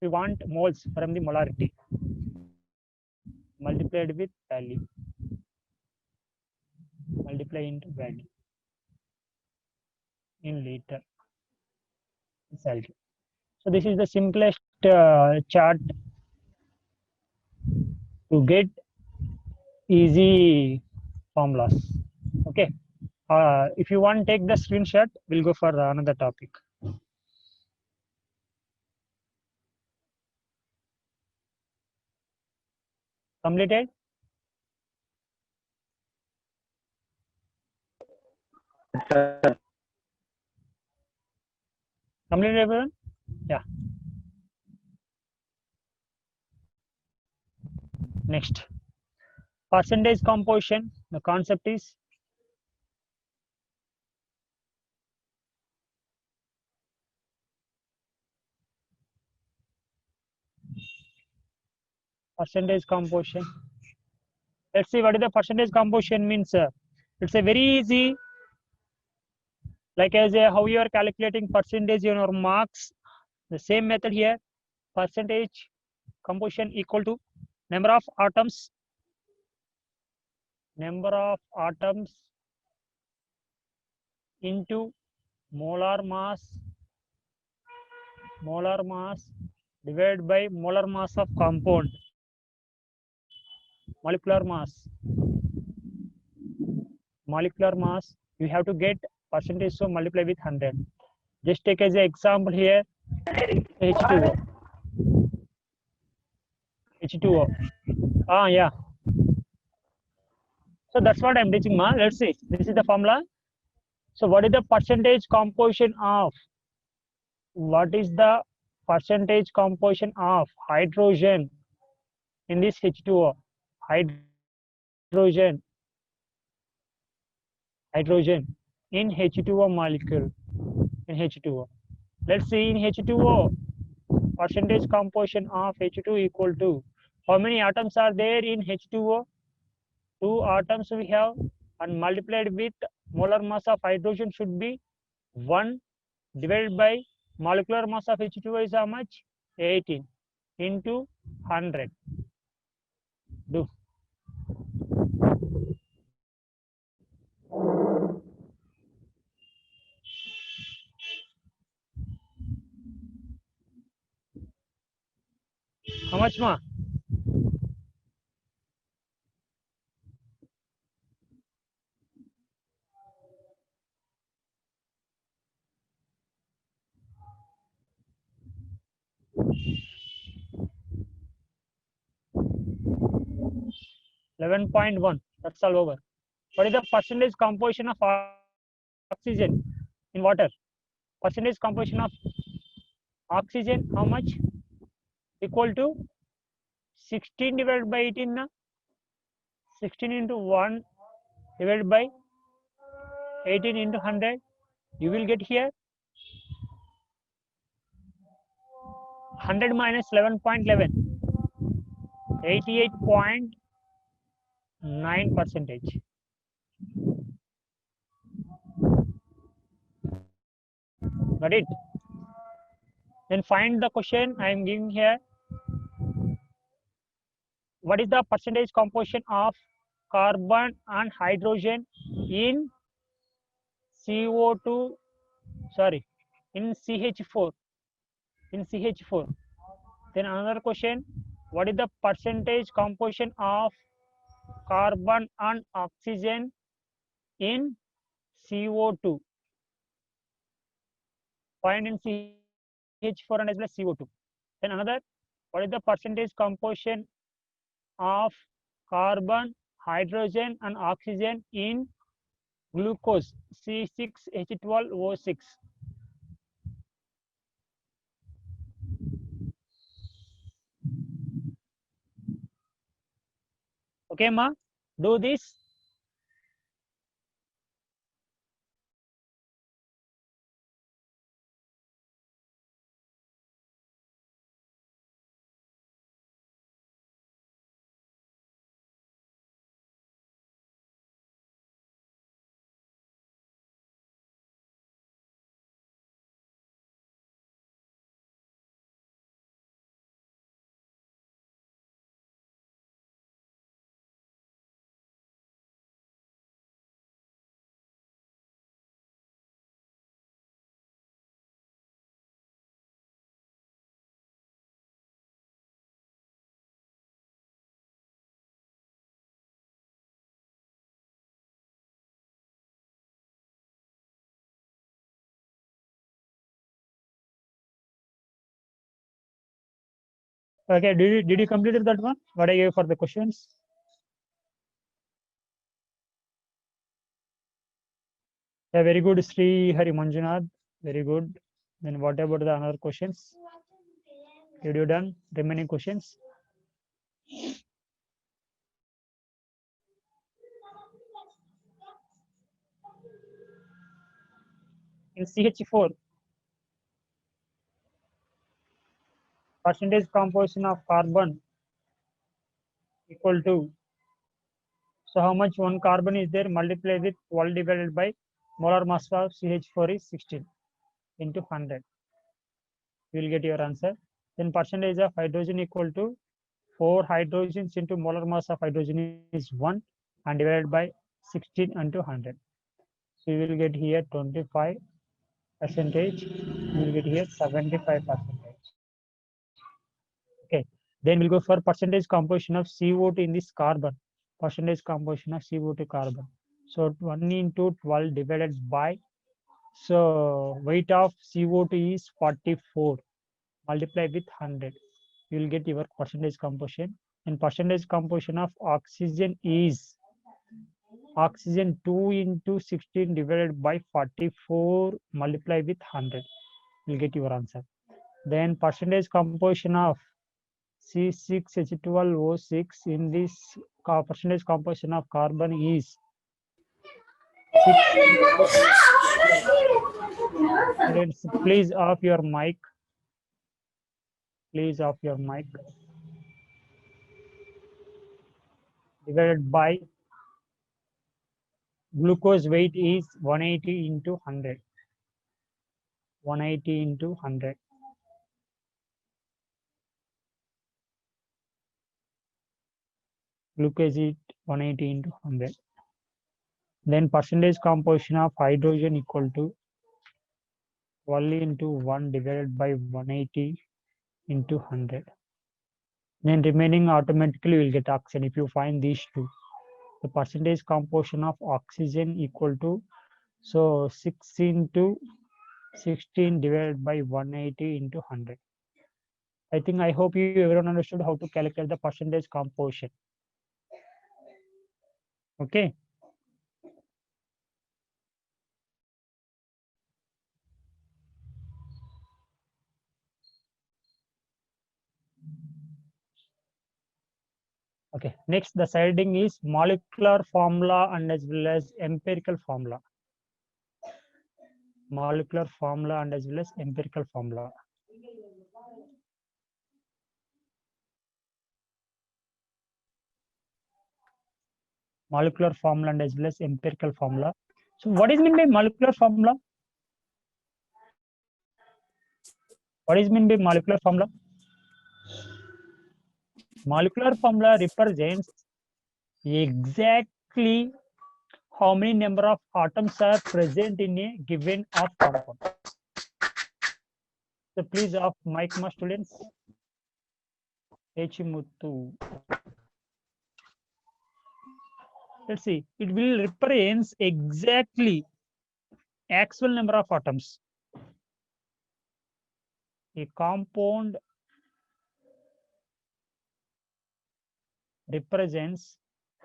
S1: We want moles from the molarity. Multiplied with value. Multiply into value. In liter. So this is the simplest chart to get easy formulas. Okay. If you want to take the screenshot, we'll go for another topic. Completed?
S3: Sir.
S1: Completed everyone? Yeah. Next. Percentage composition. The concept is Percentage composition. Let's see what is the percentage composition means. It's a very easy, like as a, how you are calculating percentage in your marks. The same method here. Percentage composition equal to number of atoms into molar mass divided by molar mass of compound, molecular mass. You have to get percentage, so multiply with 100. Just take as an example here H2O. Yeah, so that's what I'm teaching, ma. Let's see, this is the formula. So what is the percentage composition of hydrogen in this H2O? Hydrogen in H2O molecule, in H2O. Let's see, in H2O, percentage composition of H2 equal to, how many atoms are there in H2O? 2 atoms we have, and multiplied with molar mass of hydrogen should be 1 divided by molecular mass of H2O is how much? 18 into 100. Do. How much, ma? $11.1. That's all over. What is the percentage composition of oxygen in water? Percentage composition of oxygen, how much? Equal to 16 divided by 18, na? 16 into 1 divided by 18 into 100. You will get here 100 minus 11.11, 88.9%. Got it? Then find the question I am giving here. What is the percentage composition of carbon and hydrogen in CO2? Sorry, in CH4. In CH4. Then another question. What is the percentage composition of carbon and oxygen in CO2? Find in CH4 and as well as CO2. Then another, what is the percentage composition of carbon, hydrogen and oxygen in glucose C6H12O6? Okay, ma, do this. Okay, did you complete that one? What I gave for the questions? Yeah, very good, Sri Hari Manjunath. Very good. Then what about the another questions? Did you done remaining questions? In CH4, percentage composition of carbon equal to, so how much one carbon is there, multiply with 12 divided by molar mass of CH4 is 16 into 100. You will get your answer. Then percentage of hydrogen equal to 4 hydrogens into molar mass of hydrogen is 1 and divided by 16 into 100. So you will get here 25 percentage, you will get here 75 percentage. Okay, then we'll go for percentage composition of CO2 in this carbon. Percentage composition of CO2 carbon. So 1 into 12 divided by, so weight of CO2 is 44, multiply with 100. You will get your percentage composition. And percentage composition of oxygen is oxygen 2 into 16 divided by 44 multiply with 100. You will get your answer. Then percentage composition of C6H12O6 in this percentage composition of carbon is 6. Students, please off your mic. Please off your mic. Divided by glucose weight is 180 into 100. 180 into 100. Glucose is 180 into 100. Then percentage composition of hydrogen equal to 12 into 1 divided by 180 into 100. Then remaining automatically will get oxygen if you find these two. The percentage composition of oxygen equal to, so 6 into 16 divided by 180 into 100. I hope you everyone understood how to calculate the percentage composition. Okay. Okay. Next, the siding is molecular formula and as well as empirical formula. Molecular formula and as well as empirical formula. Molecular formula and as well as empirical formula. So what is meant by molecular formula? What is meant by molecular formula? Molecular formula represents exactly how many number of atoms are present in a given of compound. So please off mic, my students. Hechimuttu. Let's see. It will represent exactly actual number of atoms. A compound represents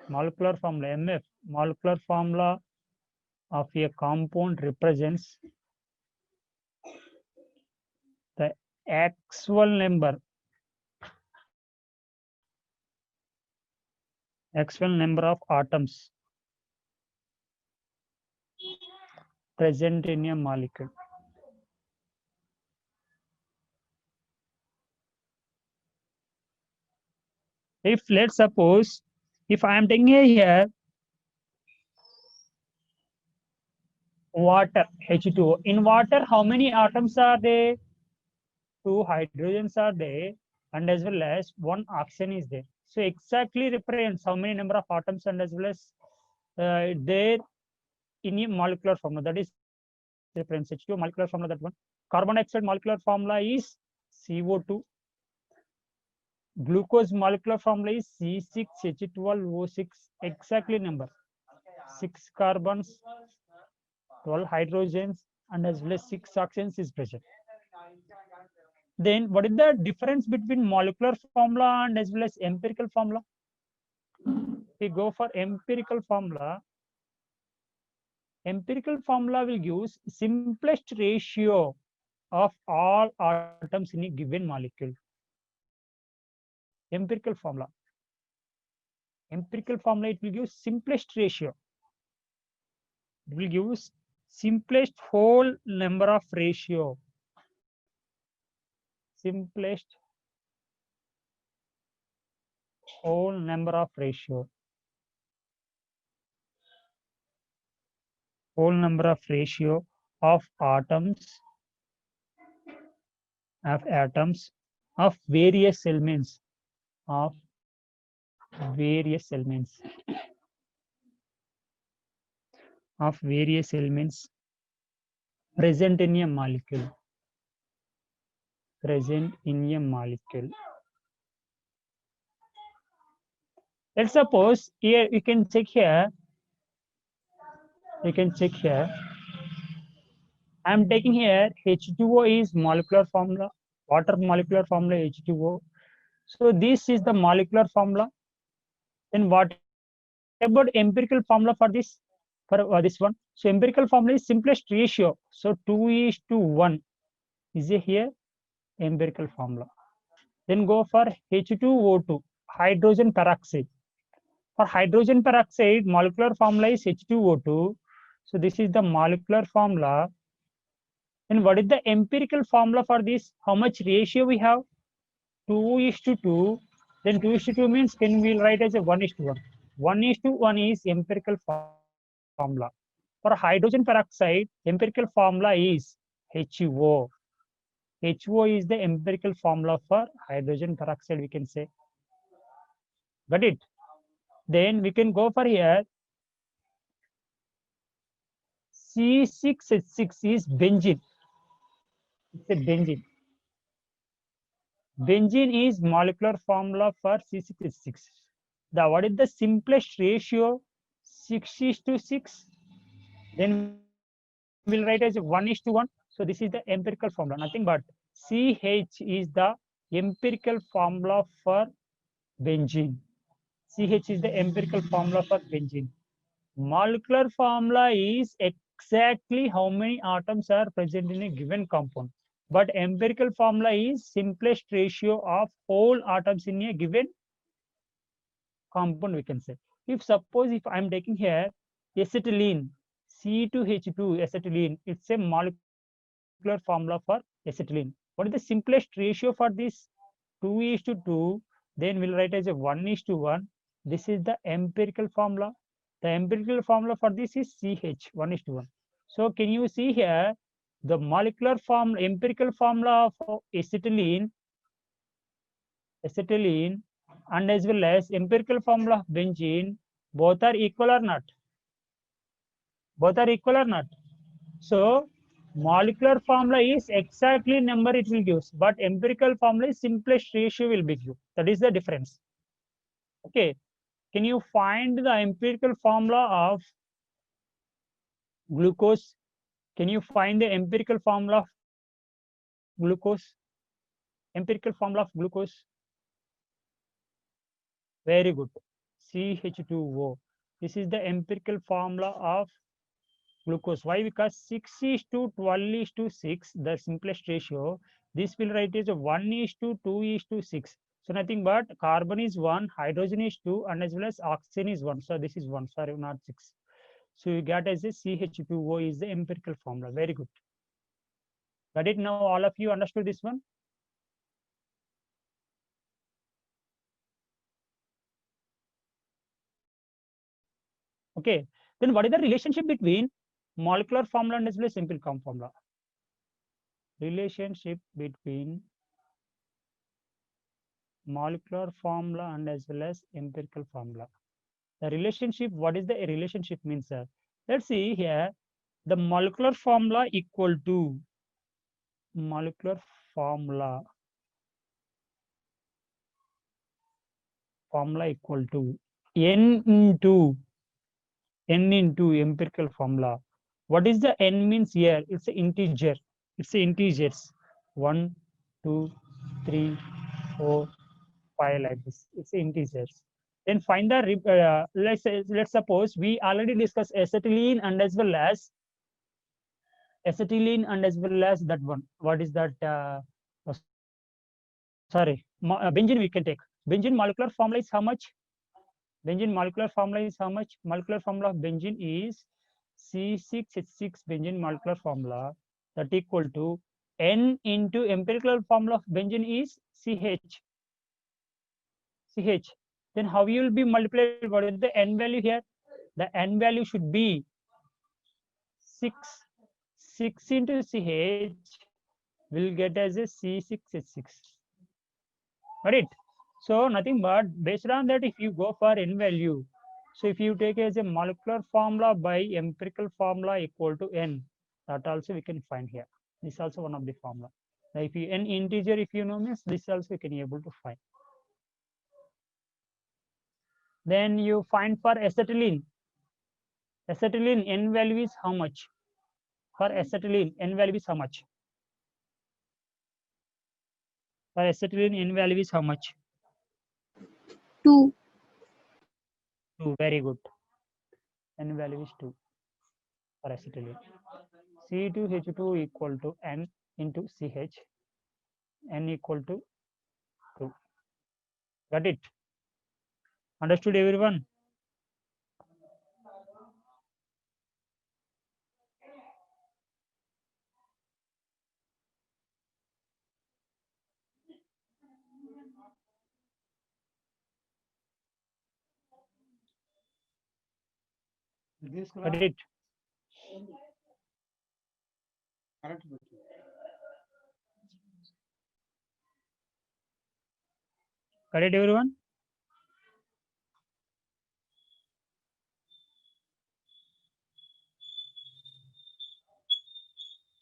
S1: molecular formula MF. Molecular formula of a compound represents the actual number of atoms present in a molecule. If let's suppose, if I am taking here water, H2O, in water, how many atoms are there? 2 hydrogens are there, and as well as 1 oxygen is there. So exactly represents how many number of atoms and as well as there in a molecular formula. That is reference H2O molecular formula. That one. Carbon dioxide molecular formula is CO2. Glucose molecular formula is C6H12O6. Exactly number 6 carbons, 12 hydrogens, and as well as 6 oxygens is present. Then what is the difference between molecular formula and as well as empirical formula? We go for empirical formula. Empirical formula will give simplest ratio of all atoms in a given molecule. Empirical formula. Empirical formula, it will give simplest ratio. It will give simplest whole number of ratio. Simplest whole number of ratio. Whole number of ratio of atoms of various elements of various elements present in a molecule. Let's suppose here you can check here. I'm taking here H2O is molecular formula, water molecular formula H2O. So this is the molecular formula. Then what about empirical formula for this? For this one. So empirical formula is simplest ratio. So 2:1 is here empirical formula. Then go for H2O2, hydrogen peroxide. For hydrogen peroxide, molecular formula is H2O2. So this is the molecular formula. And what is the empirical formula for this? How much ratio we have? 2:2. Then 2:2 means can we write as a 1:1? 1:1 is empirical formula. For hydrogen peroxide, empirical formula is HO. HO is the empirical formula for hydrogen peroxide, we can say. Got it? Then we can go for here. C6H6 is benzene. It's a benzene. Benzene is molecular formula for C6H6. What is the simplest ratio? 6:6. Then we'll write as 1:1. So this is the empirical formula. Nothing but CH is the empirical formula for benzene. CH is the empirical formula for benzene. Molecular formula is exactly how many atoms are present in a given compound. But empirical formula is simplest ratio of whole atoms in a given compound, we can say. If suppose if I'm taking here acetylene, C2H2 acetylene, it's a molecular formula for acetylene. What is the simplest ratio for this? 2:2. Then we'll write as a 1:1. This is the empirical formula. The empirical formula for this is CH, 1:1. So can you see here the molecular formula, empirical formula for acetylene, and as well as empirical formula of benzene, both are equal or not? Both are equal or not? So molecular formula is exactly number it will give, but empirical formula is simplest ratio will be given. That is the difference. Okay. Can you find the empirical formula of glucose? Can you find the empirical formula of glucose? Empirical formula of glucose. Very good. CH2O. This is the empirical formula of glucose. Why? Because 6:12:6, the simplest ratio. This will write as a 1:2:6. So nothing but carbon is 1, hydrogen is 2, and as well as oxygen is 1. So this is 1, sorry, not 6. So you get as a CH2O is the empirical formula. Very good. Got it? Now all of you understood this one? Okay. Then what is the relationship between molecular formula and as well as empirical formula? Relationship between molecular formula and as well as empirical formula. The relationship, what is the relationship means, sir? Let's see here. The molecular formula equal to molecular formula equal to n into empirical formula. What is the n means here? It's an integer. It's the integers. 1, 2, 3, 4, 5 like this. It's integers. Then find the let's suppose we already discussed acetylene and as well as that one. What is that? Sorry, benzene we can take. Benzene molecular formula is how much? Benzene molecular formula is how much? Molecular formula of benzene is C6H6 benzene molecular formula that equal to N into empirical formula of benzene is CH. Then how you will be multiplied? What is the n value here? The n value should be 6. 6 into CH will get as a C6H6. Got it? So nothing but based on that, if you go for n value, so if you take as a molecular formula by empirical formula equal to n, that also we can find here. This is also one of the formula. Now if you n integer, if you know means this also you can able to find. Then you find for acetylene. Acetylene n value is how much? For acetylene n value is how much? For acetylene n value is how much?
S2: 2.
S1: 2. Very good. N value is 2 for acetylene. C2H2 equal to N into CH. N equal to 2. Got it? Understood everyone? Got it? Got it everyone?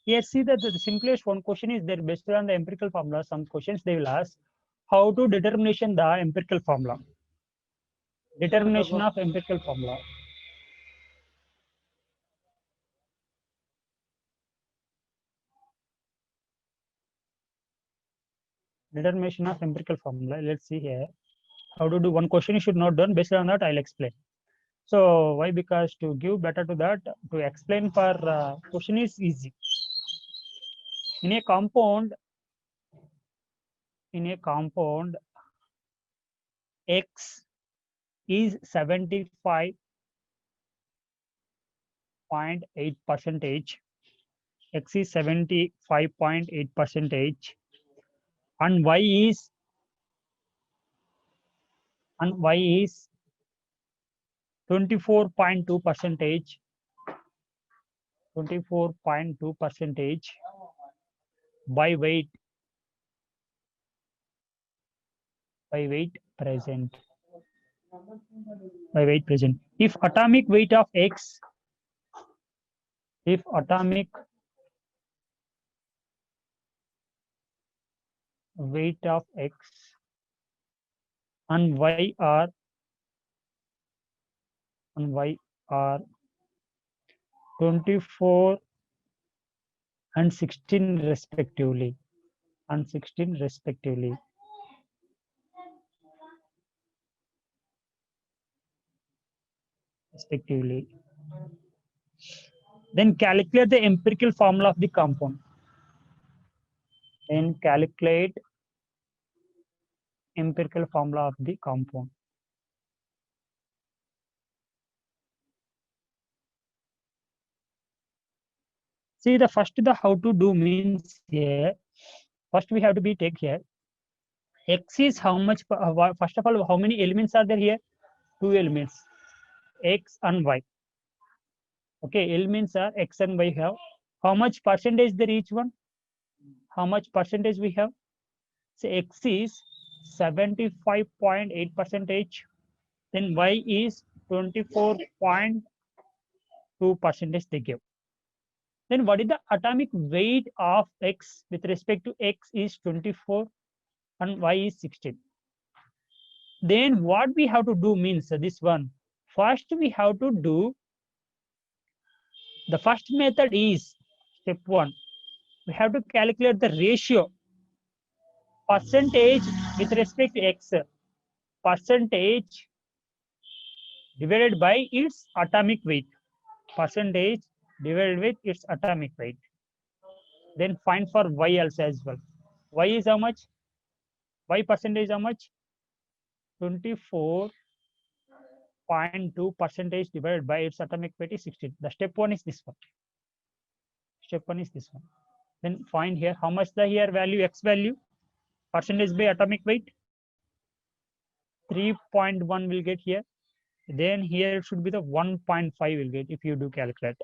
S1: Here see that the simplest one question is there based on the empirical formula. Some questions they will ask how to determination the empirical formula. Determination of empirical formula. Determination of empirical formula. Let's see here. How to do one question you should not done. Based on that, I'll explain. So why? Because to give better to that, to explain for question is easy. In a compound, X is 75.8%. X is 75.8%, and Y is 24.2%. 24.2% by weight present. By weight present. If atomic weight of X, and Y are 24 and 16 respectively. Then calculate the empirical formula of the compound. See the how to do means here. First we have to be take here. X is how much? First of all, how many elements are there here? 2 elements, X and Y. Okay, elements are X and Y have. How much percentage there each one? How much percentage we have? So X is 75.8%. Then Y is 24.2% they give. Then what is the atomic weight of X with respect to X is 24 and Y is 16. Then what we have to do means this one. First we have to do, the first method is step 1. We have to calculate the ratio percentage with respect to X. Percentage divided by its atomic weight. Percentage divided with its atomic weight. Then find for Y also as well. Y is how much? Y percentage how much? 24.2% divided by its atomic weight is 16. The step 1 is this one. Then find here how much the here value, X value, percentage by atomic weight. 3.1 will get here. Then here it should be the 1.5 will get if you do calculate.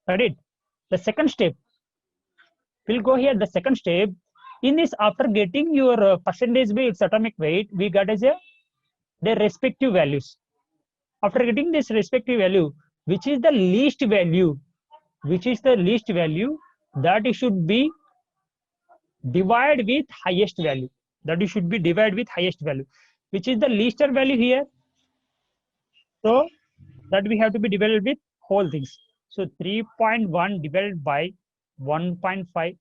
S1: Got it? The second step, we'll go here. The second step in this, after getting your percentage by its atomic weight, we got as a their respective values. After getting this respective value, which is the least value, that it should be divided with highest value. That it should be divided with highest value. Which is the least value here? So that we have to be divided with whole things. So 3.1 divided by 1.5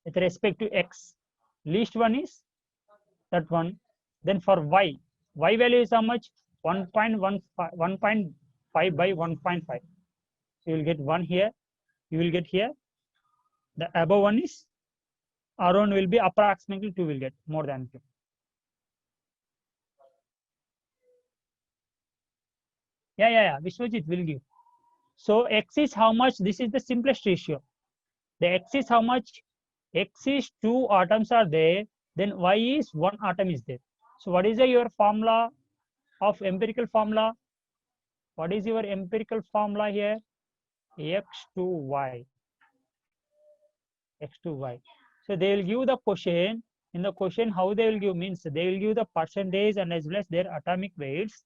S1: with respect to x. Least one is that one. Then for y value is how much? 1.5 by 1.5. You will get 1 here. You will get here. The above one is around will be approximately 2 will get more than 2. Yeah. Vishwajit will give. So x is how much? This is the simplest ratio. The x is how much? X is 2 atoms are there. Then y is 1 atom is there. So what is your formula of empirical formula? What is your empirical formula here? X to y. So they will give the question. In the question, how they will give means they will give the percentage and as well as their atomic weights.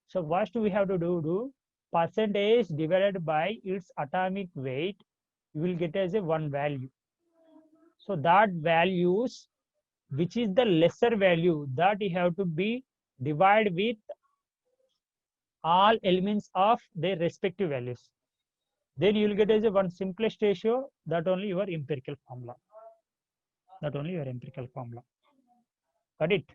S1: So first we have to do percentage divided by its atomic weight. You will get as a one value. So that values, which is the lesser value, that you have to be divided with all elements of their respective values. Then you will get as a one simplest ratio. That only your empirical formula. Got it?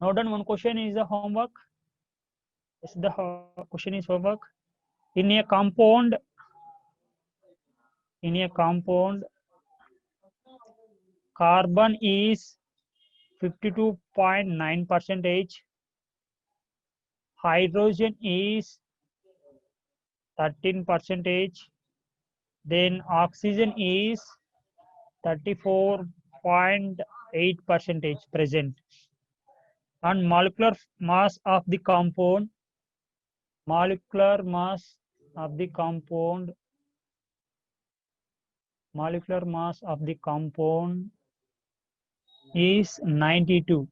S1: Now done. One question is the homework. Yes, the question is homework. In a compound, carbon is 52.9%, hydrogen is 13%, then oxygen is 34.8% present, and molecular mass of the compound is 92.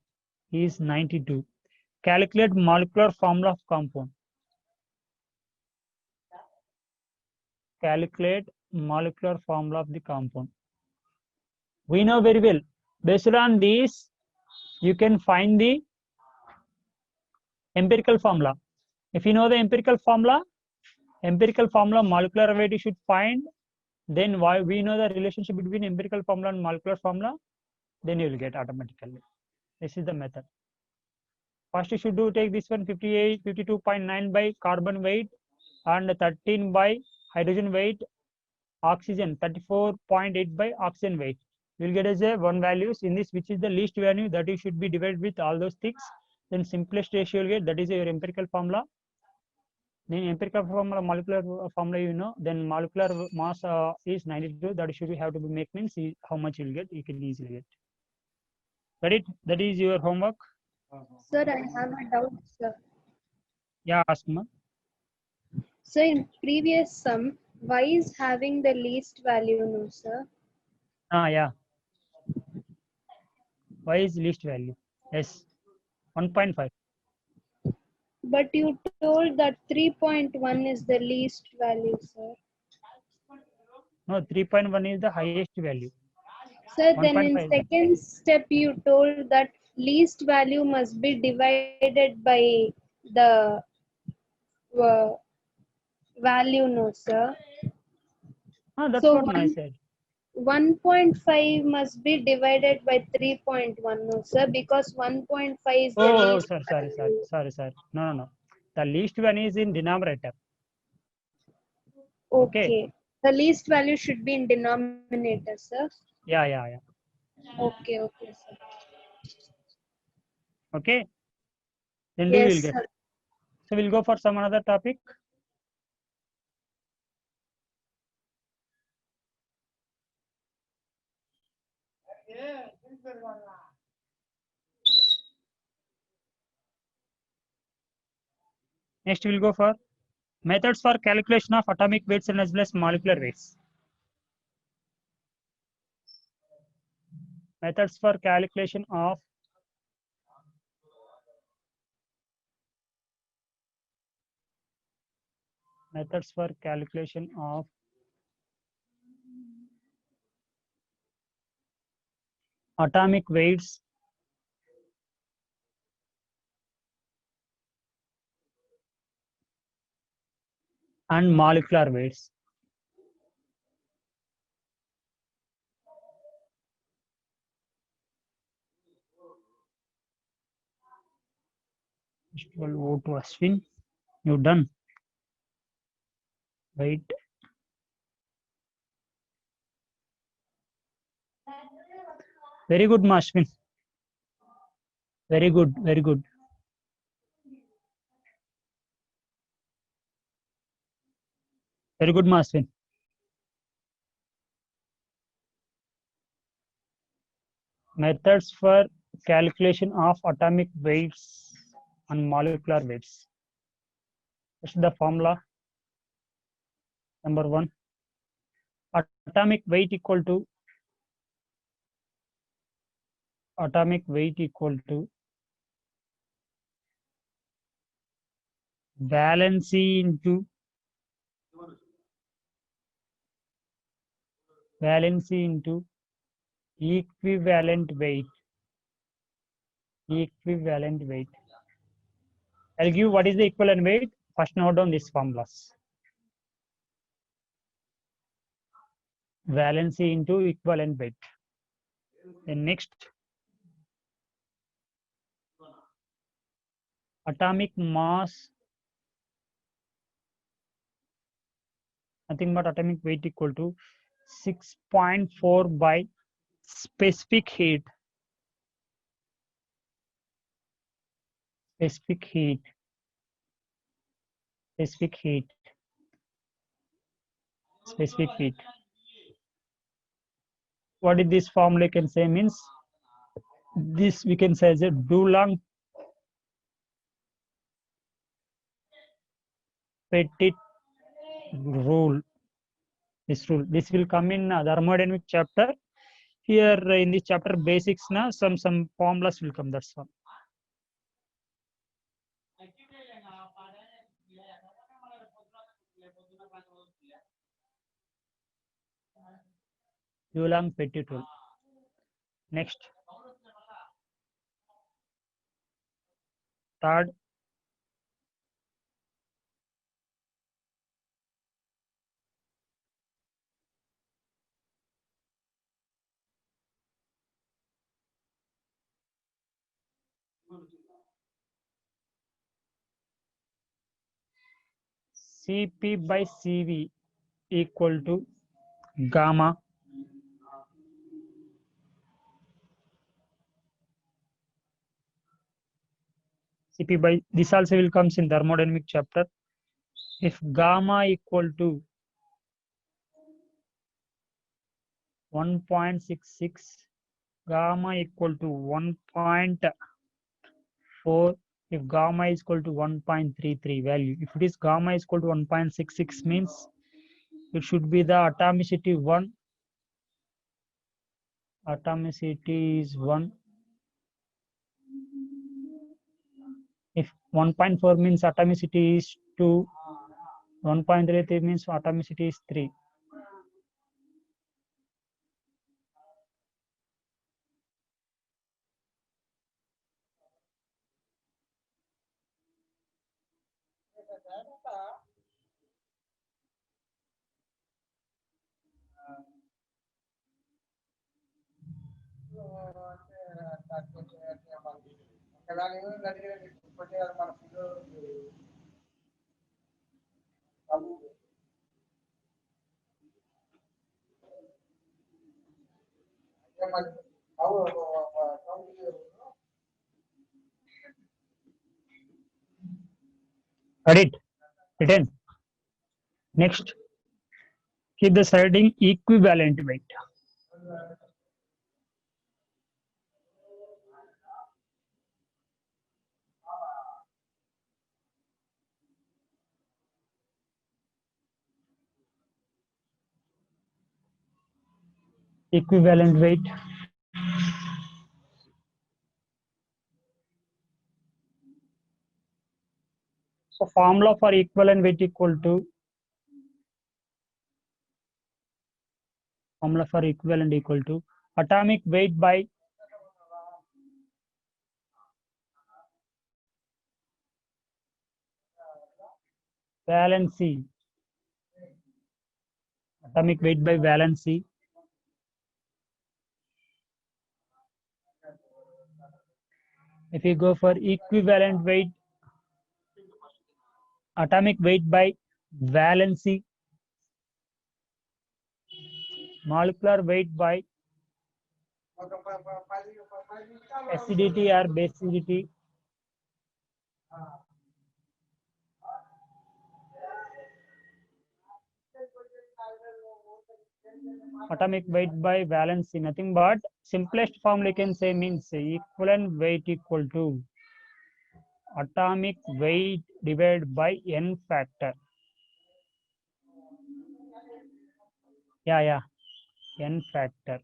S1: Calculate molecular formula of compound. We know very well. Based on this, you can find the empirical formula. If you know the empirical formula, molecular weight you should find. Then why we know the relationship between empirical formula and molecular formula, then you will get automatically. This is the method. First you should take this one 52.9 by carbon weight and 13 by hydrogen weight, oxygen 34.8 by oxygen weight. You will get as a one values in this, which is the least value, that you should be divided with all those things. Then simplest ratio you will get, that is your empirical formula. Then empirical formula, molecular formula you know. Then molecular mass is 92. That should have to be make means how much you will get. You can easily get. Got it? That is your homework.
S2: Sir, I have a doubt, sir.
S1: Yeah, ask me.
S2: So in previous sum, y is having the least value, no, sir?
S1: Yeah. Y is least value. Yes. 1.5.
S2: But you told that 3.1 is the least value, sir.
S1: No, 3.1 is the highest value.
S2: Sir, then
S1: 1.5
S2: in second step, you told that least value must be divided by the value, no, sir?
S1: That's
S2: So
S1: what I said.
S2: 1.5 must be divided by 3.1, no, sir, because 1.5 is the least.
S1: Sorry. No. The least one is in denominator.
S2: Okay. The least value should be in denominator, sir.
S1: Yeah.
S2: Okay, sir.
S1: Okay. Then do you
S2: Yes,
S1: will get.
S2: sir.
S1: So we'll go for some another topic. Next we'll go for methods for calculation of atomic weights and as well as molecular weights. Methods for calculation of atomic weights and molecular weights. We'll go to Ashwin. You done? Wait. Very good, Ashwin. Very good. Very good. Very good, Ashwin. Methods for calculation of atomic weights and molecular weights. What's the formula? Number 1. Atomic weight equal to valency into equivalent weight. I'll give what is the equivalent weight. First note down these formulas. Valency into equivalent weight. Then next, atomic mass, nothing but atomic weight equal to 6.4 by specific heat. What is this formula can say means, this we can say as a Dulong Petit rule. This will come in thermodynamic chapter. Here in this chapter basics now some formulas will come. That's all. Dulong Petit rule. Next, third, Cp by Cv equal to gamma Cp by, this also will comes in thermodynamic chapter. If gamma equal to 1.66, gamma equal to 1.4, if gamma is equal to 1.33 value, if it is gamma is equal to 1.66 means it should be the atomicity 1. Atomicity is 1. If 1.4 means atomicity is 2, 1.33 means atomicity is 3. Got it? Written. Next, keep the surrounding equivalent weight. Equivalent weight. So formula for equivalent weight equal to atomic weight by valency. Atomic weight by valency. If you go for equivalent weight, atomic weight by valency, molecular weight by acidity or basicity, atomic weight by valency, nothing but simplest form you can say means equivalent weight equal to atomic weight divided by n factor. Yeah, n factor.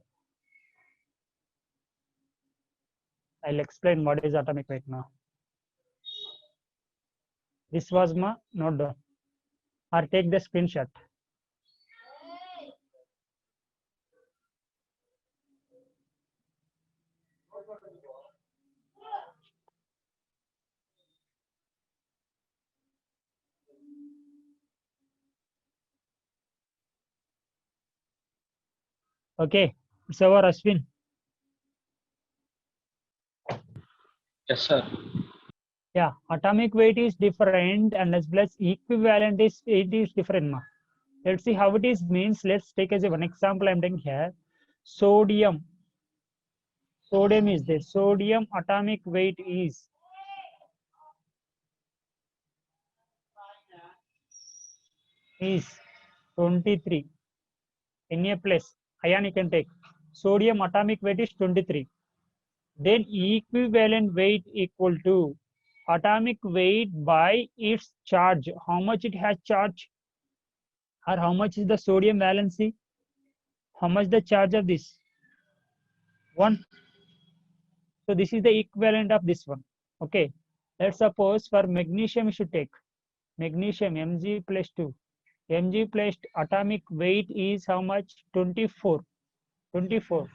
S1: I'll explain what is atomic weight now. This was my note down or take the screenshot. Okay, it's over, Ashwin.
S3: Yes, sir.
S1: Yeah, atomic weight is different and as well as equivalent is different. Ma. Let's see how it is means. Let's take as a one example I'm taking here. Sodium. Sodium is there. Sodium atomic weight is is 23. Na plus ion you can take. Sodium atomic weight is 23. Then equivalent weight equal to atomic weight by its charge. How much it has charge? Or how much is the sodium valency? How much the charge of this? 1. So this is the equivalent of this one. Okay. Let's suppose for magnesium we should take. Magnesium Mg plus 2. Mg plus atomic weight is how much? 24. 24.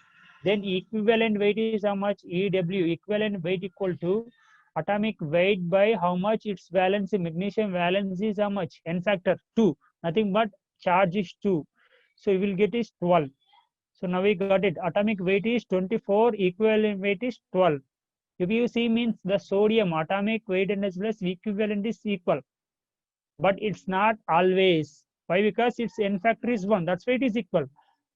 S1: Then equivalent weight is how much? EW. Equivalent weight equal to atomic weight by how much its valency. Magnesium valency is how much? N factor 2. Nothing but charge is 2. So you will get is 12. So now we got it. Atomic weight is 24. Equivalent weight is 12. If you see means the sodium atomic weight and as well as equivalent is equal. But it's not always. Why? Because its N factor is 1. That's why it is equal.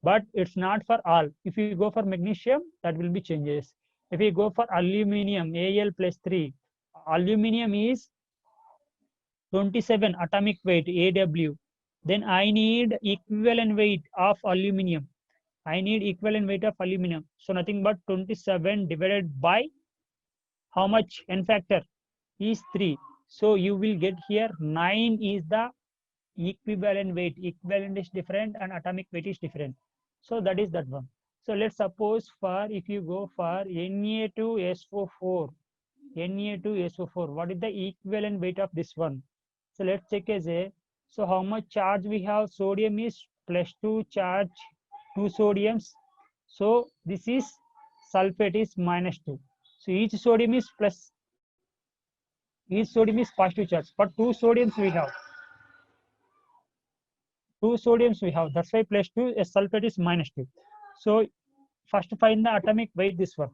S1: But it's not for all. If you go for magnesium, that will be changes. If you go for aluminium, Al plus 3, aluminium is 27 atomic weight, AW. Then I need equivalent weight of aluminium. I need equivalent weight of aluminium. So nothing but 27 divided by how much? N factor is 3. So you will get here 9 is the equivalent weight. Equivalent is different and atomic weight is different. So that is that one. So let's suppose for if you go for Na2SO4, Na2SO4, what is the equivalent weight of this one? So let's check as a, so how much charge we have? Sodium is plus 2 charge, 2 sodiums. So this is sulfate is minus 2. So each sodium is plus, each sodium is positive charge, but 2 sodiums we have. 2 sodiums we have, that's why plus 2, a sulfate is minus 2. So first find the atomic weight, this one.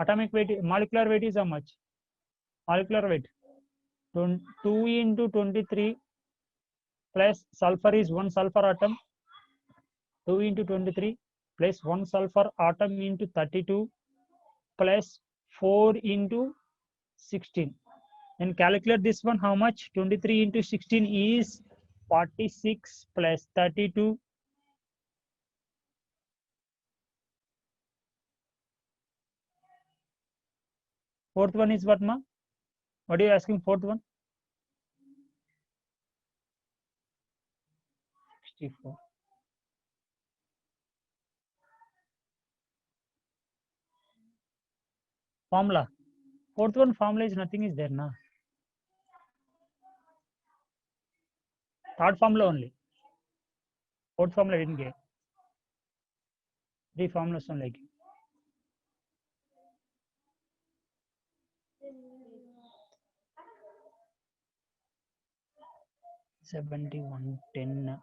S1: Atomic weight, molecular weight is how much? Molecular weight, 2 into 23 plus sulfur is 1 sulfur atom, 2 into 23 plus 1 sulfur atom into 32 plus 4 into 16. Then calculate this one. How much? 23 into 16 is 46 plus 32. Fourth one is what, ma? What are you asking? Fourth one? 64. Formula. Fourth one formula is nothing is there, na? Third formula only. Fourth formula didn't get. Three formulas only. 71, 10,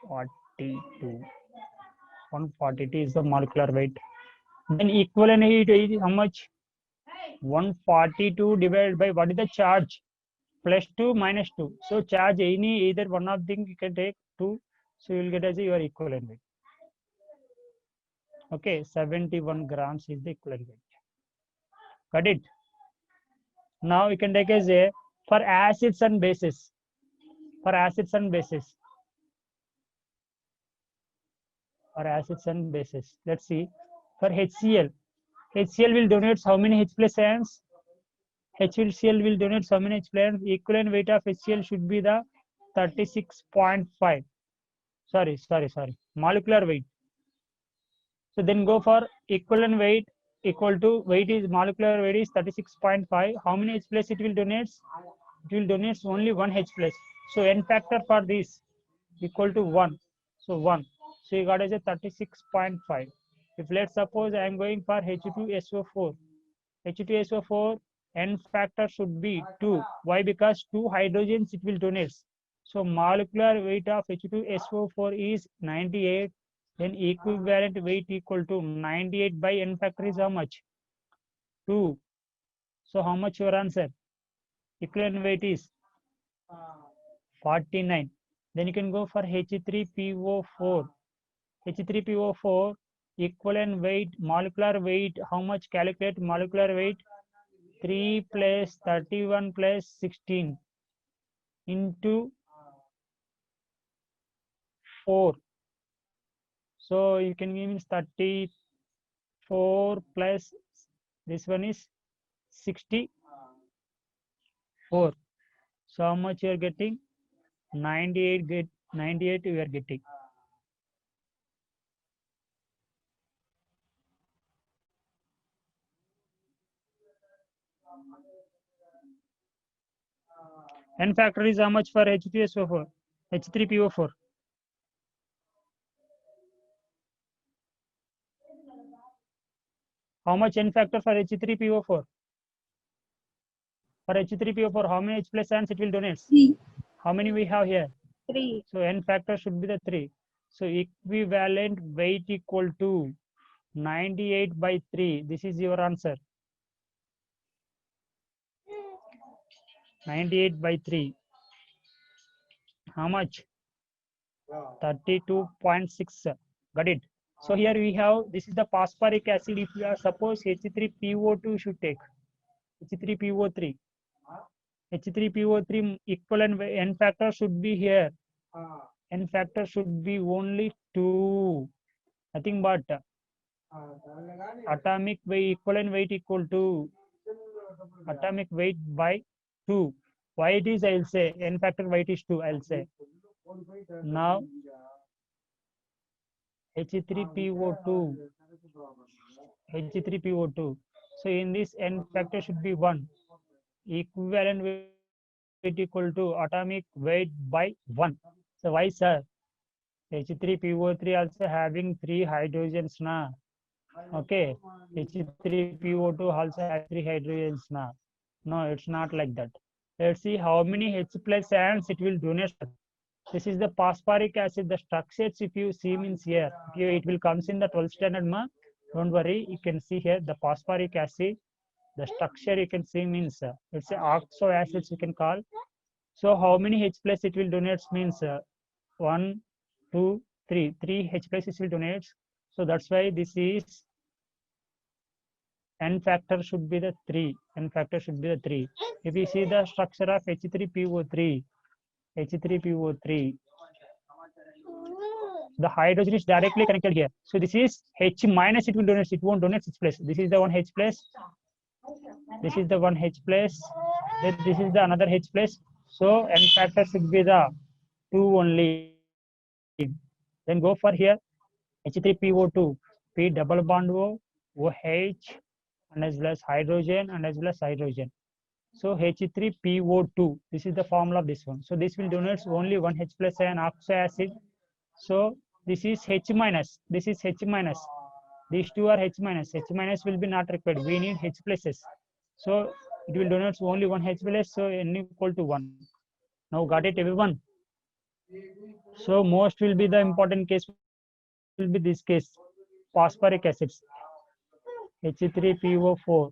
S1: 42. 142 is the molecular weight. Then equivalent heat is how much? 142 divided by what is the charge? Plus 2 minus 2. So charge any either one of them you can take 2. So you will get as your equivalent weight. Okay, 71 grams is the equivalent weight. Got it? Now you can take as a for acids and bases. For acids and bases. For acids and bases. Let's see. For HCl. HCl will donate how many H plus ions? HCl will donate how many H plus ions? Equivalent weight of HCl should be the 36.5. Sorry. Molecular weight. So then go for equivalent weight equal to weight is molecular weight is 36.5. How many H plus it will donate? It will donate only one H plus. So N factor for this equal to 1. So 1. So you got as a 36.5. If let's suppose I am going for H2SO4. H2SO4 N factor should be 2. Why? Because 2 hydrogens it will donate. So molecular weight of H2SO4 is 98. Then equivalent weight equal to 98 by N factor is how much? 2. So how much your answer? Equivalent weight is 49. Then you can go for H3PO4. H3PO4 equivalent weight, molecular weight, how much? Calculate molecular weight? 3 plus 31 plus 16 into 4. So you can give me 34 plus this one is 64. So how much you are getting? 98 you are getting. N factor is how much for H3SO4? H3PO4. How much N factor for H3PO4? For H3PO4, how many H plus ions it will donate?
S2: 3.
S1: How many we have here?
S2: 3.
S1: So N factor should be the 3. So equivalent weight equal to 98 by 3. This is your answer. 98 by 3. How much? 32.6. Got it? So here we have, this is the phosphoric acid. If you are suppose H3PO2 should take. H3PO3. H3PO3 equivalent N factor should be here. N factor should be only 2. Nothing but atomic weight, equivalent weight equal to atomic weight by 2. Why it is, I will say. N factor weight is 2, I will say. Now H3PO2. H3PO2. So in this N factor should be 1. Equivalent weight equal to atomic weight by 1. So why, sir? H3PO3 also having 3 hydrogens na. Okay. H3PO2 also has 3 hydrogens na. No, it's not like that. Let's see how many H plus ions it will donate. This is the phosphoric acid. The structures, if you see means here, it will comes in the 12th standard ma. Don't worry, you can see here the phosphoric acid. The structure you can see means it's a oxo acids you can call. So how many H plus it will donate means 1, 2, 3. 3 H plus it will donate. So that's why this is N factor should be the 3. N factor should be the 3. If you see the structure of H3PO3, H3PO3, the hydrogen is directly connected here. So this is H minus, it will donate, it won't donate H plus. This is the one H plus. This is the one H plus. This is the another H plus. So N factor should be the 2 only. Then go for here H3PO2, P double bond O, OH, and as well as hydrogen and as well as hydrogen. So H3PO2, this is the formula of this one. So this will donate only one H plus and oxo acid. So this is H minus, this is H minus. These two are H minus. H minus will be not required. We need H pluses. So it will donate only one H plus. So N equal to 1. Now got it, everyone? So most will be the important case will be this case, phosphoric acids, H3PO4,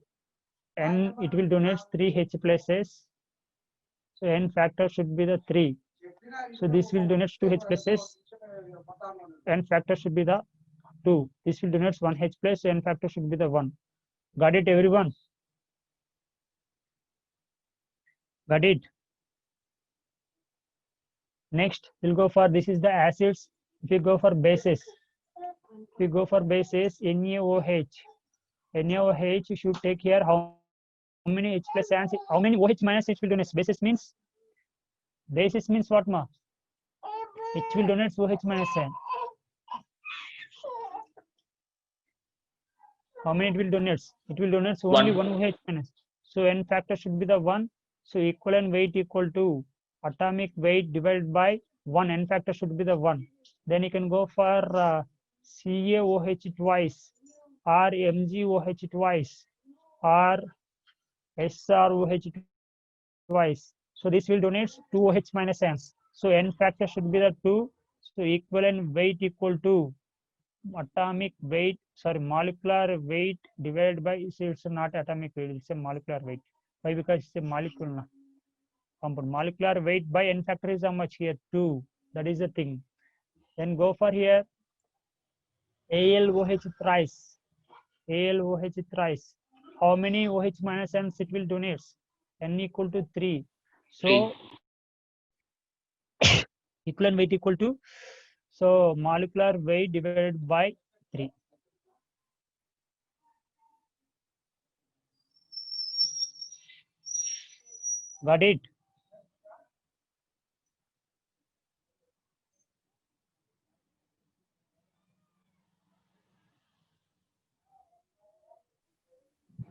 S1: N it will donate 3 H pluses. So N factor should be the 3. So this will donate 2 H pluses. N factor should be the 2. This will donate 1 H plus. So N factor should be the 1. Got it, everyone? Got it? Next, we'll go for, this is the acids. If you go for bases, NaOH. NaOH, you should take here how many H plus ions, how many OH minus H will donate. Basis means what, ma? H will donate OH minus ion. How many it will donate? It will donate only one OH minus. So N factor should be the 1. So equivalent weight equal to atomic weight divided by 1. N factor should be the 1. Then you can go for CaOH twice, or MgOH twice, or SrOH twice. So this will donate 2 OH minus ions. So N factor should be the 2. So equivalent weight equal to atomic weight, molecular weight divided by, it's not atomic weight, it's a molecular weight. Why? Because it's a molecule compound. Molecular weight by N factor is how much here? 2. That is the thing. Then go for here ALOH thrice. ALOH thrice. How many OH minus ions it will donate? N equal to 3. So equivalent weight equal to, so molecular weight divided by 3. Got it?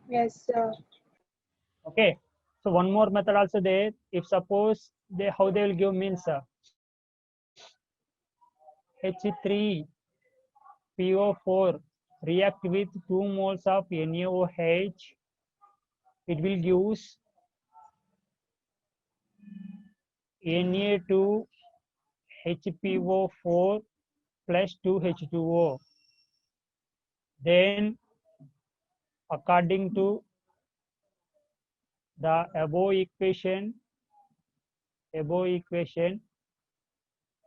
S2: Yes, sir.
S1: Okay. So one more method also there. If suppose they, how they will give means H3PO4 react with 2 moles of NaOH, it will give Na2HPO4 plus 2H2O. Then according to the above equation,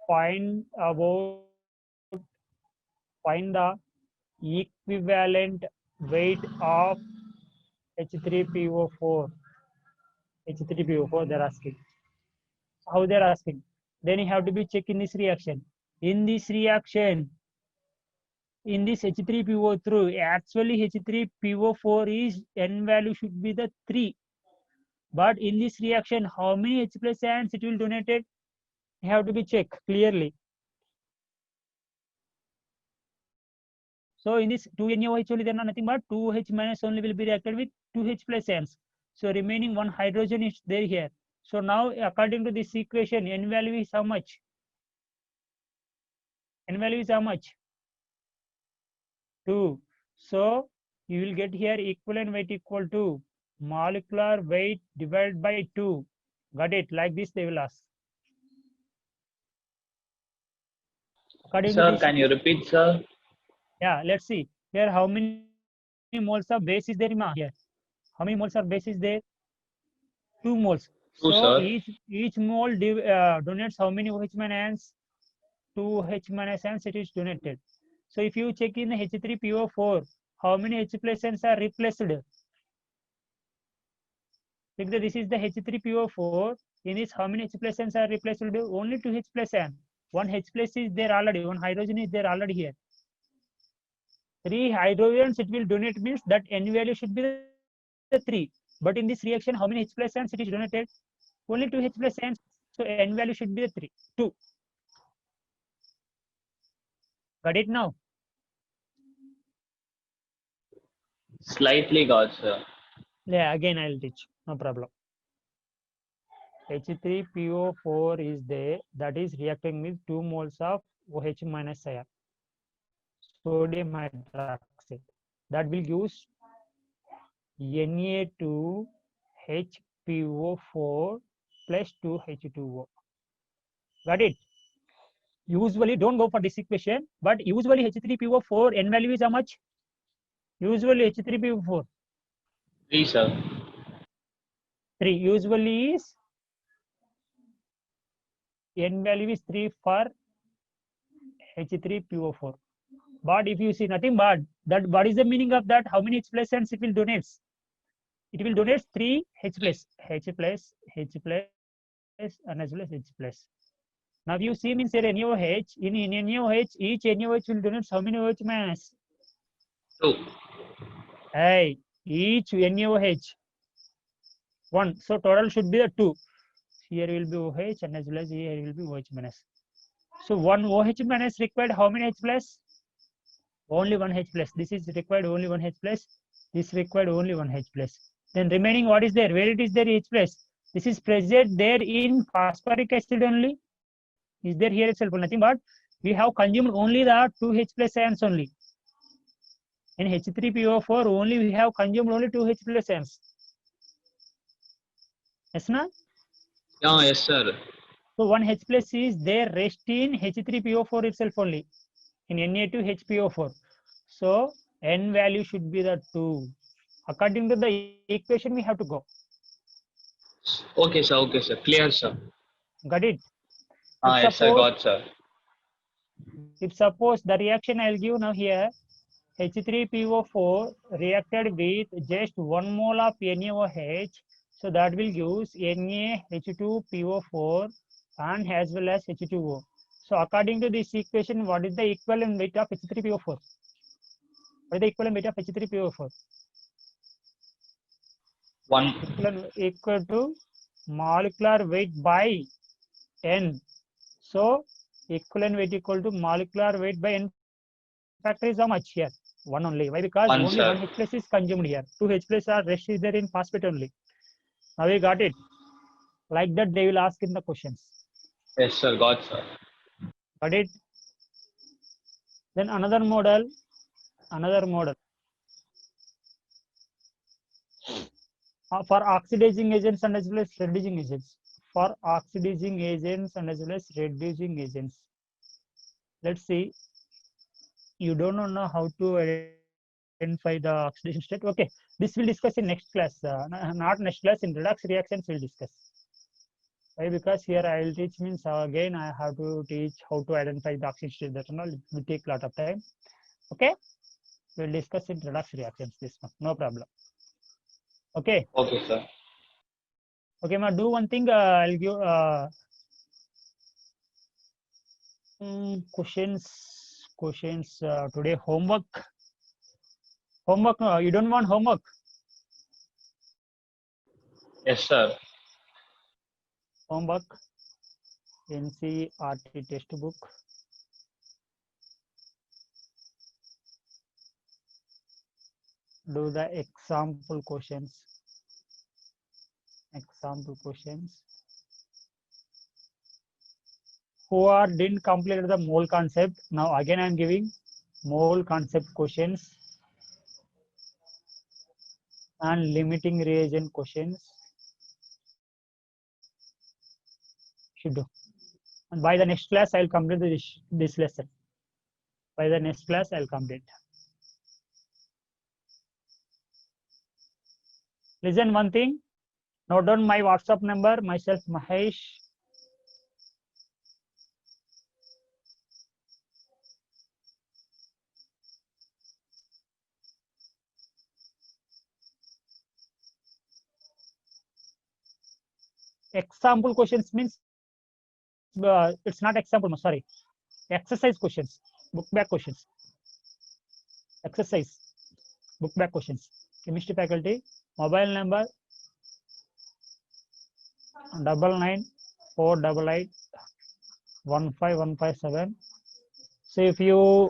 S1: find the equivalent weight of H3PO4. They're asking. How they're asking? Then you have to be check in this reaction. In this reaction, in this H3PO3, actually H3PO4 is N value should be the 3. But in this reaction, how many H plus ions it will donated? You have to be checked clearly. So in this 2 NaOH only, there are nothing but 2H minus only will be reacted with 2H plus ions. So remaining 1 hydrogen is there here. So now according to this equation, N value is how much? N value is how much? 2. So you will get here equivalent weight equal to molecular weight divided by 2. Got it? Like this they will ask. According
S3: Sir,
S1: to
S3: can you repeat, sir?
S1: Yeah, let's see. Here how many moles of base is there, here? How many moles of base is there? 2 moles.
S3: 2,
S1: so
S3: sir.
S1: each mole donates how many OH minus? 2 H minus ions it is donated. So if you check in the H3PO4, how many H plus ends are replaced? Like this is the H3PO4. In this, how many H plus ends are replaced? Only 2 H plus n. One H plus is there already. One hydrogen is there already here. 3 hydrogens it will donate means that n value should be the 3. But in this reaction, how many H plus ends it is donated? Only 2 H plus ends. So n value should be the 3. 2. Got it now?
S3: Slightly got, sir.
S1: Yeah, again I'll teach. No problem. H3PO4 is there, that is reacting with 2 moles of OH minus ion, sodium hydroxide. That will give Na2HPO4 plus 2H2O. Got it? Usually don't go for this equation, but usually H3PO4 N value is how much? Usually H3PO4
S3: 3, sir.
S1: 3. Usually is N value is 3 for H3PO4. But if you see nothing but that, what is the meaning of that? How many H plus ends it will donate? It will donate 3 H plus, H plus, H plus, and as well as H plus. Now you see means here NaOH, in NaOH, each NaOH will donate how many OH mass?
S3: 2.
S1: Hey, each NaOH 1. So total should be the 2. Here will be OH and as well as here will be OH minus. So one OH minus required how many H plus? Only 1 H plus. This is required only 1 H plus. This required only 1 H plus. Then remaining what is there? Where it is there H plus? This is present there in phosphoric acid only. Is there here itself? Nothing but we have consumed only the 2 H plus ions only. In H3PO4 only we have consumed only 2 H plus ions. Yes, na?
S3: Yeah, yes, sir.
S1: So 1 H plus is there rest in H3PO4 itself only. In Na2HPO4. So n value should be the 2. According to the equation, we have to go.
S3: Okay, sir. Okay, sir. Clear, sir.
S1: Got it?
S3: Yes, sir. Got, sir.
S1: If suppose the reaction I'll give now here, H3PO4 reacted with just 1 mole of NaOH, so that will give NaH2PO4 and as well as H2O. So according to this equation, what is the equivalent weight of H3PO4? What is the equivalent weight of H3PO4?
S3: 1.
S1: Equal to molecular weight by N. So equivalent weight equal to molecular weight by N factor is how much here? 1 only. Why? Because
S3: 1,
S1: only
S3: sir.
S1: 1 H plus is consumed here. 2 H plus are rest is there in phosphate only. Now we got it. Like that they will ask in the questions.
S3: Yes, sir. Got, sir.
S1: Got it? Then another model. For oxidizing agents and as well as reducing agents. For oxidizing agents and as well as reducing agents. Let's see. You don't know how to identify the oxidation state. Okay, this will discuss in next class. Not next class, in redox reactions we'll discuss. Why? Because here I will teach means again I have to teach how to identify the oxidation state. That and all it will take a lot of time. Okay, we'll discuss in redox reactions this one. No problem. Okay.
S3: Okay, sir.
S1: Okay, ma, do one thing. I'll give questions today. Homework. You don't want homework?
S3: Yes, sir.
S1: Homework. NCERT textbook. Do the example questions. Who didn't complete the mole concept? Now again I am giving mole concept questions and limiting reagent questions. Should do. And by the next class I'll complete this lesson. By the next class I'll complete. Listen one thing. Note down my WhatsApp number. Myself Mahesh. Example questions means it's not example, no, sorry. Exercise questions, book back questions. Exercise, book back questions. Chemistry faculty, mobile number 9948815157. So if you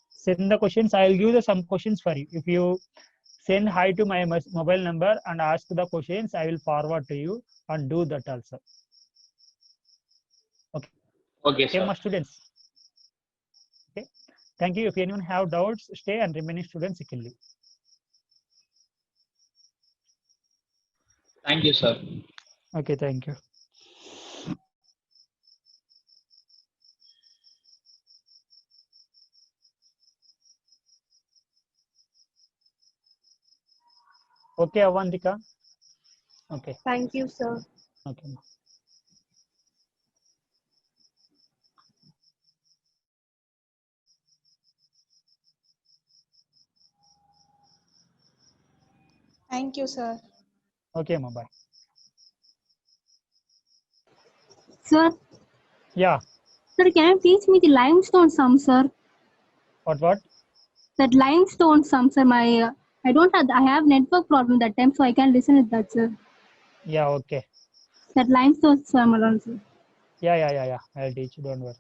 S1: send the questions, I will give the some questions for you. If you send hi to my mobile number and ask the questions, I will forward to you and do that also.
S3: Okay,
S1: Okay,
S3: sir.
S1: my students. Okay, thank you. If anyone have doubts, stay and remaining students securely.
S3: Thank you, sir.
S1: Okay, thank you. Okay, Avantika. Okay,
S2: Thank you, sir.
S1: okay.
S4: Thank you, sir.
S1: Okay, ma, bye.
S5: Sir,
S1: Yeah,
S5: sir, can you teach me the limestone sum, sir?
S1: what?
S5: That limestone sum, sir. I don't have. I have network problem that time, so I can't listen with that, sir.
S1: Yeah, okay.
S5: That limestone sum alone, sir.
S1: Yeah. I'll teach you. Don't worry.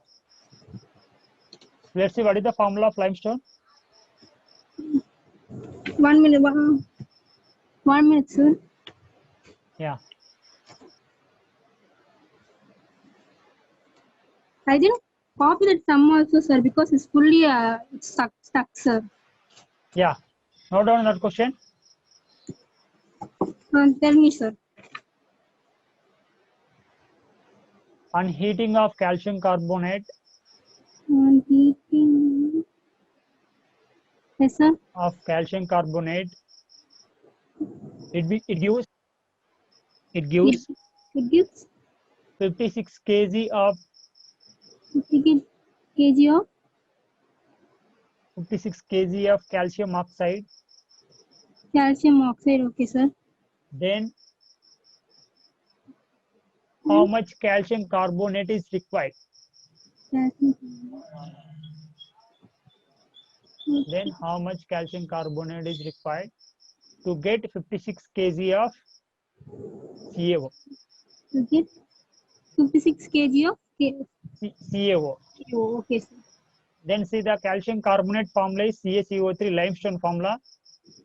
S1: Let's see what is the formula of limestone.
S5: 1 minute. 1 minute, sir.
S1: Yeah,
S5: I didn't copy that sum also, sir, because it's fully stuck, sir.
S1: yeah. Note down that question.
S5: Tell me, sir.
S1: On heating of calcium carbonate
S5: On heating. Yes, sir.
S1: of calcium carbonate, it gives
S5: It gives
S1: 56 kg of
S5: 50 kg of
S1: 56 kg of calcium oxide.
S5: calcium oxide. Okay, sir.
S1: Then how much calcium carbonate is required? Then how much calcium carbonate is required to get 56 kg of CaO?
S5: To get 56 kg of
S1: CaO.
S5: Okay, sir.
S1: Then see the calcium carbonate formula is CaCO3 limestone formula.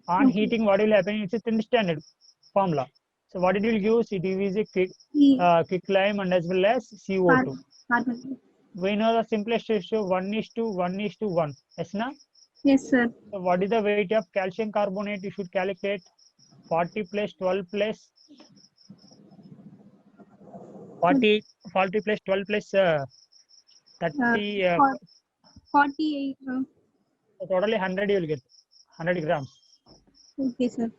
S1: On
S5: Okay.
S1: heating, what will happen? It's a thin standard formula. So what it will use? It will use a quicklime and as well as CO2.
S5: Carbon.
S1: We know the simplest ratio 1:1:1. Yes, na?
S5: Yes, sir.
S1: So what is the weight of calcium carbonate? You should calculate 40 plus 12 plus 40 plus 12 plus 30.
S5: 48.
S1: Totally 100 you will get. 100 grams.
S5: Okay, sir.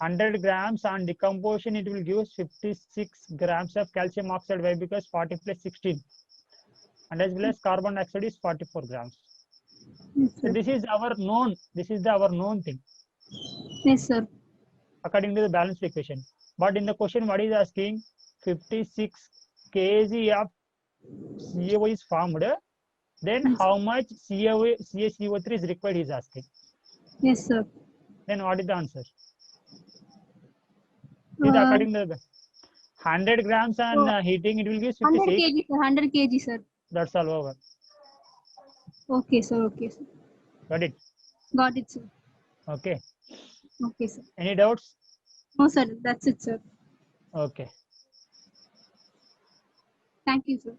S1: 100 grams on decomposition, it will give 56 grams of calcium oxide. Why? Because 40 plus 16. And as well as carbon dioxide is 44 grams.
S5: Yes,
S1: So
S5: sir.
S1: this is our known thing
S5: Yes, sir.
S1: according to the balanced equation. But in the question, what is asking? 56 kg of CaO is formed. Then
S5: Yes.
S1: how much CaCO3 is required? Is asking.
S5: Yes, sir.
S1: Then what is the answer? See, according to the 100 grams on heating, it will give
S5: 100
S1: 56.
S5: kg, sir. 100 kg, sir.
S1: That's all over.
S5: Okay, sir. Okay, sir.
S1: Got it?
S5: Got it, sir.
S1: Okay.
S5: Okay, sir.
S1: Any doubts?
S5: No, sir. That's it, sir.
S1: Okay.
S5: Thank you, sir.